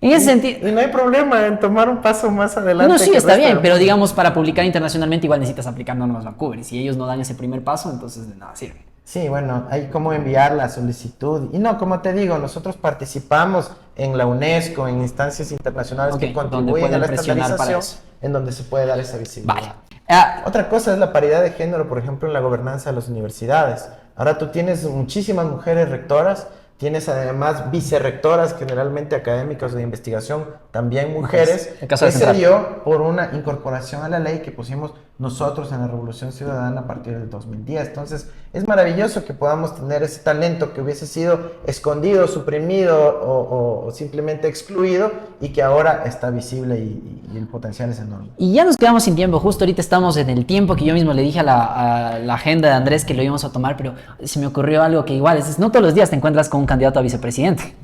En ese sentido... Y no hay problema en tomar un paso más adelante. No, sí, que está el resto bien, del pero mundo. digamos, para publicar internacionalmente igual necesitas aplicar normas Vancouver. Y si ellos no dan ese primer paso, entonces de nada sirve. Sí, bueno, hay cómo enviar la solicitud. Y no, como te digo, nosotros participamos en la UNESCO, en instancias internacionales Ok, que donde contribuyen a pueden la presionar para estandarización, eso. en donde se puede dar esa visibilidad. Vale. Ah, Otra cosa es la paridad de género, por ejemplo, en la gobernanza de las universidades. Ahora tú tienes muchísimas mujeres rectoras, tienes además vicerrectoras, generalmente académicas o de investigación, también mujeres. El caso de que se Central. dio por una incorporación a la ley que pusimos nosotros en la Revolución Ciudadana a partir del 2010. Entonces, es maravilloso que podamos tener ese talento que hubiese sido escondido, suprimido o simplemente excluido y que ahora está visible y el potencial es enorme. y ya nos quedamos sin tiempo. Justo ahorita estamos en el tiempo que yo mismo le dije a la agenda de Andrés que lo íbamos a tomar, pero se me ocurrió algo que igual, no todos los días te encuentras con un candidato a vicepresidente.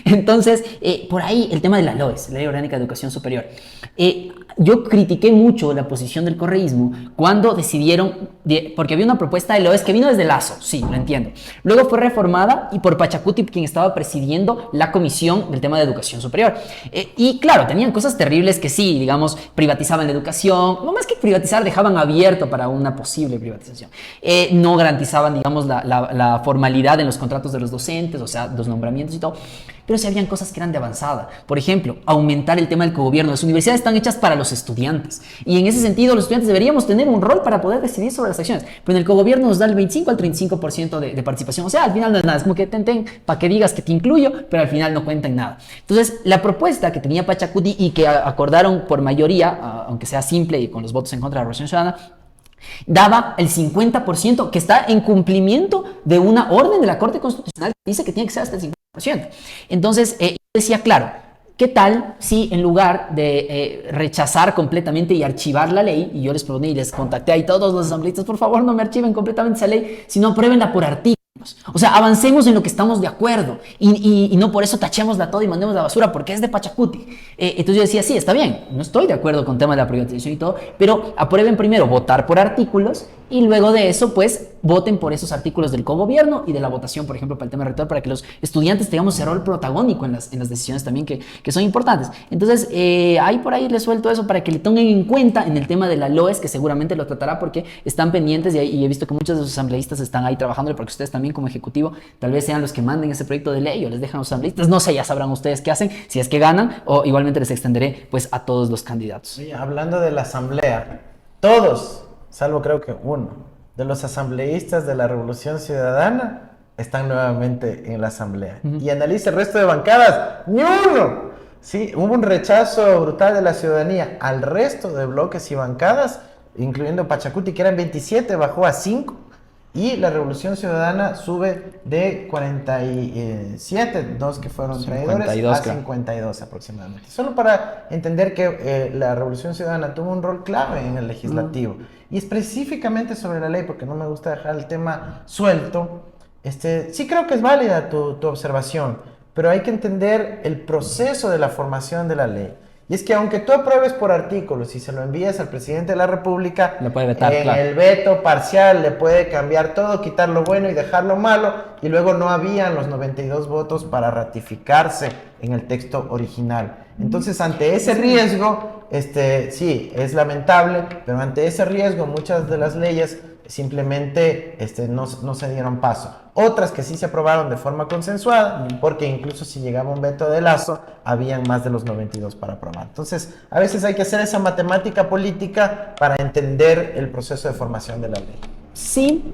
Entonces, por ahí el tema de la LOES, la Ley Orgánica de Educación Superior. Yo critiqué mucho la posición del correísmo cuando decidieron, porque había una propuesta de LOES que vino desde Lazo, sí, lo entiendo. Luego fue reformada y por Pachacuti, quien estaba presidiendo la comisión del tema de educación superior. Y claro, tenían cosas terribles que sí, digamos, privatizaban la educación, no más que privatizar, dejaban abierto para una posible privatización. No garantizaban, digamos, la formalidad en los contratos de los docentes, o sea, los nombramientos y todo. Pero sí habían cosas que eran de avanzada. Por ejemplo, aumentar el tema del cogobierno. Las universidades están hechas para los estudiantes. Y en ese sentido, los estudiantes deberíamos tener un rol para poder decidir sobre las acciones. Pero en el cogobierno nos da el 25 al 35% de participación. O sea, al final no es nada. Es como que para que digas que te incluyo, pero al final no cuenta en nada. Entonces, la propuesta que tenía Pachacuti y que acordaron por mayoría, aunque sea simple y con los votos en contra de la Revolución Ciudadana, daba el 50%, que está en cumplimiento de una orden de la Corte Constitucional que dice que tiene que ser hasta el 50%. Entonces, yo decía, claro, ¿qué tal si en lugar de rechazar completamente y archivar la ley, y yo les proponí y les contacté a todos los asambleístas, por favor no me archiven completamente esa ley, sino apruébenla por artículos? O sea, avancemos en lo que estamos de acuerdo y no por eso tachémosla todo y mandemos la basura porque es de Pachacuti. Entonces yo decía, sí, está bien, no estoy de acuerdo con el tema de la privatización y todo, pero aprueben primero votar por artículos y luego de eso, pues, voten por esos artículos del cogobierno y de la votación, por ejemplo, para el tema rector, para que los estudiantes tengamos ese rol protagónico en las decisiones también que son importantes. Entonces, ahí por ahí les suelto eso para que le tomen en cuenta en el tema de la LOES, que seguramente lo tratará porque están pendientes y he visto que muchos de los asambleístas están ahí trabajando, porque ustedes también como ejecutivo tal vez sean los que manden ese proyecto de ley o les dejan a los asambleístas. No sé, ya sabrán ustedes qué hacen, si es que ganan, o igualmente les extenderé pues a todos los candidatos. Oye, hablando de la asamblea, todos, salvo creo que uno, de los asambleístas de la Revolución Ciudadana están nuevamente en la asamblea. Y analiza el resto de bancadas, ¡ni uno! Sí, hubo un rechazo brutal de la ciudadanía al resto de bloques y bancadas, incluyendo Pachacuti, que eran 27, bajó a 5. Y la Revolución Ciudadana sube de 47, dos que fueron 52, traidores, a claro. 52 aproximadamente. Solo para entender que la Revolución Ciudadana tuvo un rol clave en el legislativo. Y específicamente sobre la ley, porque no me gusta dejar el tema suelto, sí creo que es válida tu observación, pero hay que entender el proceso de la formación de la ley. Y es que aunque tú apruebes por artículos y se lo envíes al presidente de la República, Le puede vetar, claro. el veto parcial le puede cambiar todo, quitar lo bueno y dejar lo malo, y luego no habían los 92 votos para ratificarse en el texto original. Entonces, ante ese riesgo, sí, es lamentable, pero ante ese riesgo muchas de las leyes simplemente no se dieron paso. Otras que sí se aprobaron de forma consensuada, porque incluso si llegaba un veto de Lazo, habían más de los 92 para aprobar. Entonces, a veces hay que hacer esa matemática política para entender el proceso de formación de la ley. Sí,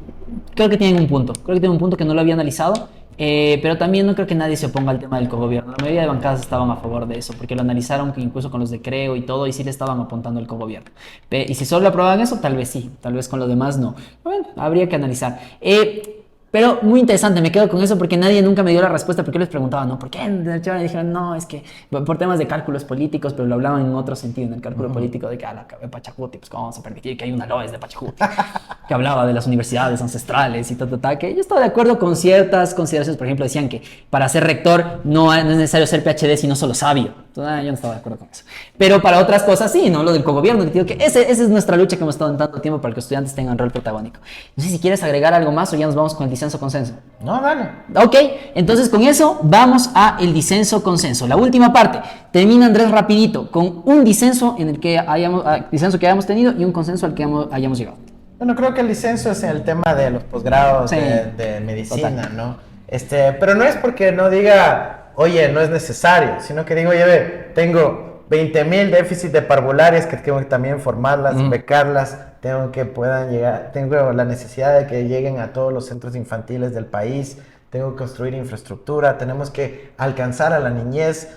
creo que tienen un punto. Creo que tienen un punto que no lo había analizado. pero también no creo que nadie se oponga al tema del cogobierno. La mayoría de bancadas estaban a favor de eso, porque lo analizaron que incluso con los de Creo y todo, y sí le estaban apuntando al cogobierno. Y si solo aprobaban eso, tal vez sí, tal vez con lo demás no. Bueno, habría que analizar. Pero muy interesante, me quedo con eso porque nadie nunca me dio la respuesta, porque yo les preguntaba, ¿no? ¿Por qué? Y dijeron, no, es que por temas de cálculos políticos, pero lo hablaban en otro sentido, en el cálculo político de que a la Pachacuti, pues cómo vamos a permitir que haya una Loes de Pachacuti, que hablaba de las universidades ancestrales y tal, que yo estaba de acuerdo con ciertas consideraciones. Por ejemplo, decían que para ser rector no es necesario ser PhD, sino solo sabio. Entonces, yo no estaba de acuerdo con eso. Pero para otras cosas sí, ¿no? Lo del cogobierno, que digo que esa es nuestra lucha que hemos estado en tanto tiempo para que los estudiantes tengan rol protagónico. No sé si quieres agregar algo más o ya nos vamos con el disenso-consenso. No, dale. Ok, entonces con eso vamos a el disenso-consenso. La última parte. Termina Andrés rapidito con un disenso en el que disenso que hayamos tenido y un consenso al que hayamos llegado. Bueno, creo que el disenso es en el tema de los posgrados Sí, de medicina, total. ¿no? Pero no es porque no diga, oye, no es necesario, sino que digo, oye, ve, tengo 20,000 déficit de parvularias que tengo que también formarlas, becarlas, tengo que puedan llegar, tengo la necesidad de que lleguen a todos los centros infantiles del país, tengo que construir infraestructura, tenemos que alcanzar a la niñez,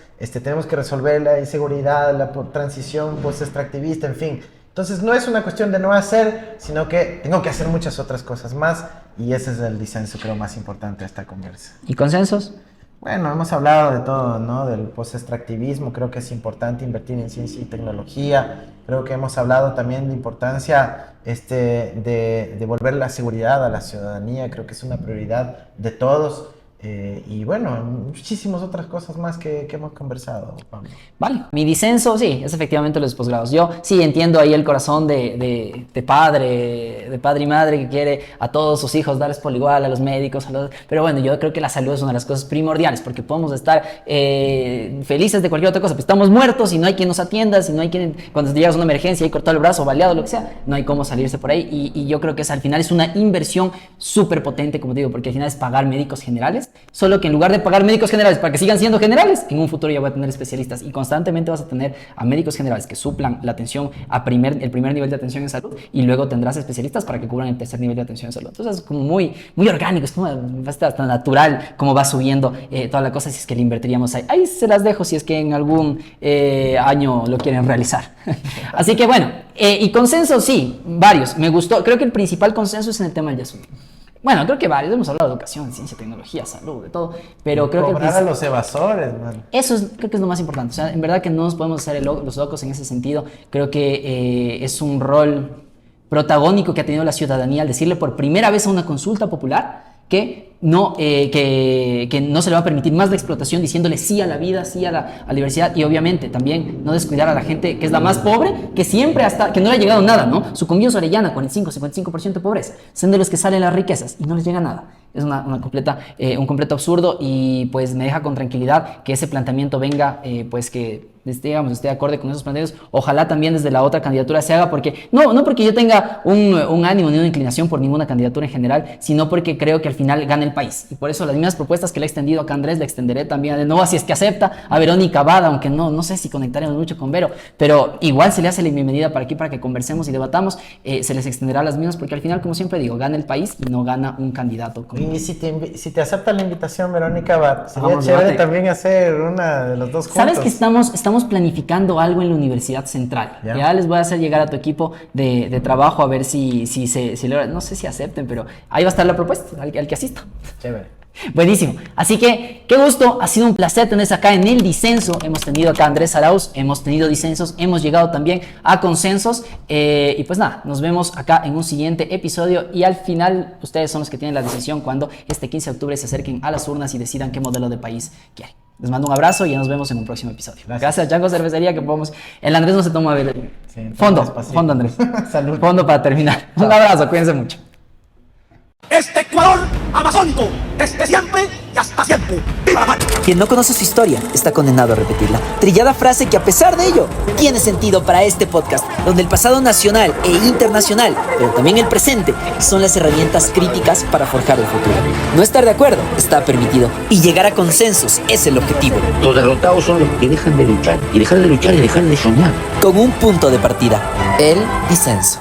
tenemos que resolver la inseguridad, la transición post-extractivista, en fin. Entonces no es una cuestión de no hacer, sino que tengo que hacer muchas otras cosas más, y ese es el disenso, creo, más importante de esta conversa. ¿Y consensos? Bueno, hemos hablado de todo, ¿no? Del post-extractivismo, creo que es importante invertir en ciencia y tecnología, creo que hemos hablado también de la importancia de devolver la seguridad a la ciudadanía, creo que es una prioridad de todos. Y bueno, muchísimas otras cosas más que hemos conversado, Pablo. Vale, mi disenso, sí, es efectivamente los posgrados. Yo sí entiendo ahí el corazón de padre y madre que quiere a todos sus hijos darles por igual, a los médicos, pero bueno, yo creo que la salud es una de las cosas primordiales, porque podemos estar felices de cualquier otra cosa, pero estamos muertos y no hay quien nos atienda, si no hay quien, cuando llegas a una emergencia y cortado el brazo, baleado, lo que sea, no hay cómo salirse por ahí, y yo creo que al final es una inversión súper potente, como te digo, porque al final es pagar médicos generales. Solo que en lugar de pagar médicos generales para que sigan siendo generales, en un futuro ya voy a tener especialistas y constantemente vas a tener a médicos generales que suplan la atención el primer nivel de atención en salud, y luego tendrás especialistas para que cubran el tercer nivel de atención en salud. Entonces es como muy orgánico, es como hasta natural como va subiendo toda la cosa, si es que le invertiríamos ahí. Ahí se las dejo si es que en algún año lo quieren realizar. Así que bueno, y consenso sí, varios. Me gustó, creo que el principal consenso es en el tema del Yasuní. Bueno, creo que varios, hemos hablado de educación, ciencia, tecnología, salud, de todo, pero creo que cobrar a los evasores, man. Eso creo que es lo más importante. O sea, en verdad que no nos podemos hacer los locos en ese sentido. Creo que es un rol protagónico que ha tenido la ciudadanía al decirle por primera vez a una consulta popular que no se le va a permitir más la explotación, diciéndole sí a la vida, sí a la diversidad, y obviamente también no descuidar a la gente que es la más pobre, que siempre que no le ha llegado nada, ¿no? Sucumbió Orellana, 45% de pobreza, son de los que salen las riquezas y no les llega nada. Es un completo absurdo, y pues me deja con tranquilidad que ese planteamiento venga, pues que digamos, esté acorde con esos planteamientos. Ojalá también desde la otra candidatura se haga, porque no porque yo tenga un ánimo ni una inclinación por ninguna candidatura en general, sino porque creo que al final gana el país, y por eso las mismas propuestas que le he extendido acá a Andrés, le extenderé también a Nova, si es que acepta, a Verónica Abada, aunque no sé si conectaremos mucho con Vero, pero igual se le hace la bienvenida para aquí, para que conversemos y debatamos, se les extenderá las mismas, porque al final, como siempre digo, gana el país y no gana un candidato. Y si te acepta la invitación, Verónica Abad, sería Vamos, chévere debate. también hacer una de los dos juntos. ¿Sabes que estamos planificando algo en la Universidad Central? Ya les voy a hacer llegar a tu equipo de trabajo a ver si se logra. No sé si acepten, pero ahí va a estar la propuesta, al que asista. Chévere. Buenísimo. Así que, qué gusto, ha sido un placer tenerse acá en el disenso. Hemos tenido acá a Andrés Arauz, hemos tenido disensos, hemos llegado también a consensos. Y pues nada, nos vemos acá en un siguiente episodio. Y al final, ustedes son los que tienen la decisión cuando este 15 de octubre se acerquen a las urnas y decidan qué modelo de país quieren. Les mando un abrazo y ya nos vemos en un próximo episodio. Gracias, Django Cervecería, que podemos. El Andrés no se toma a ver. Sí, fondo, despacito. Andrés. Salud. Fondo para terminar. Un abrazo, cuídense mucho. Este Ecuador amazónico, desde siempre y hasta siempre. ¡Viva la patria! Quien no conoce su historia está condenado a repetirla. Trillada frase que a pesar de ello tiene sentido para este podcast, donde el pasado nacional e internacional, pero también el presente, son las herramientas críticas para forjar el futuro. No estar de acuerdo está permitido y llegar a consensos es el objetivo, Los derrotados son los que dejan de luchar. Y dejar de luchar es dejar de soñar. con un punto de partida, el disenso.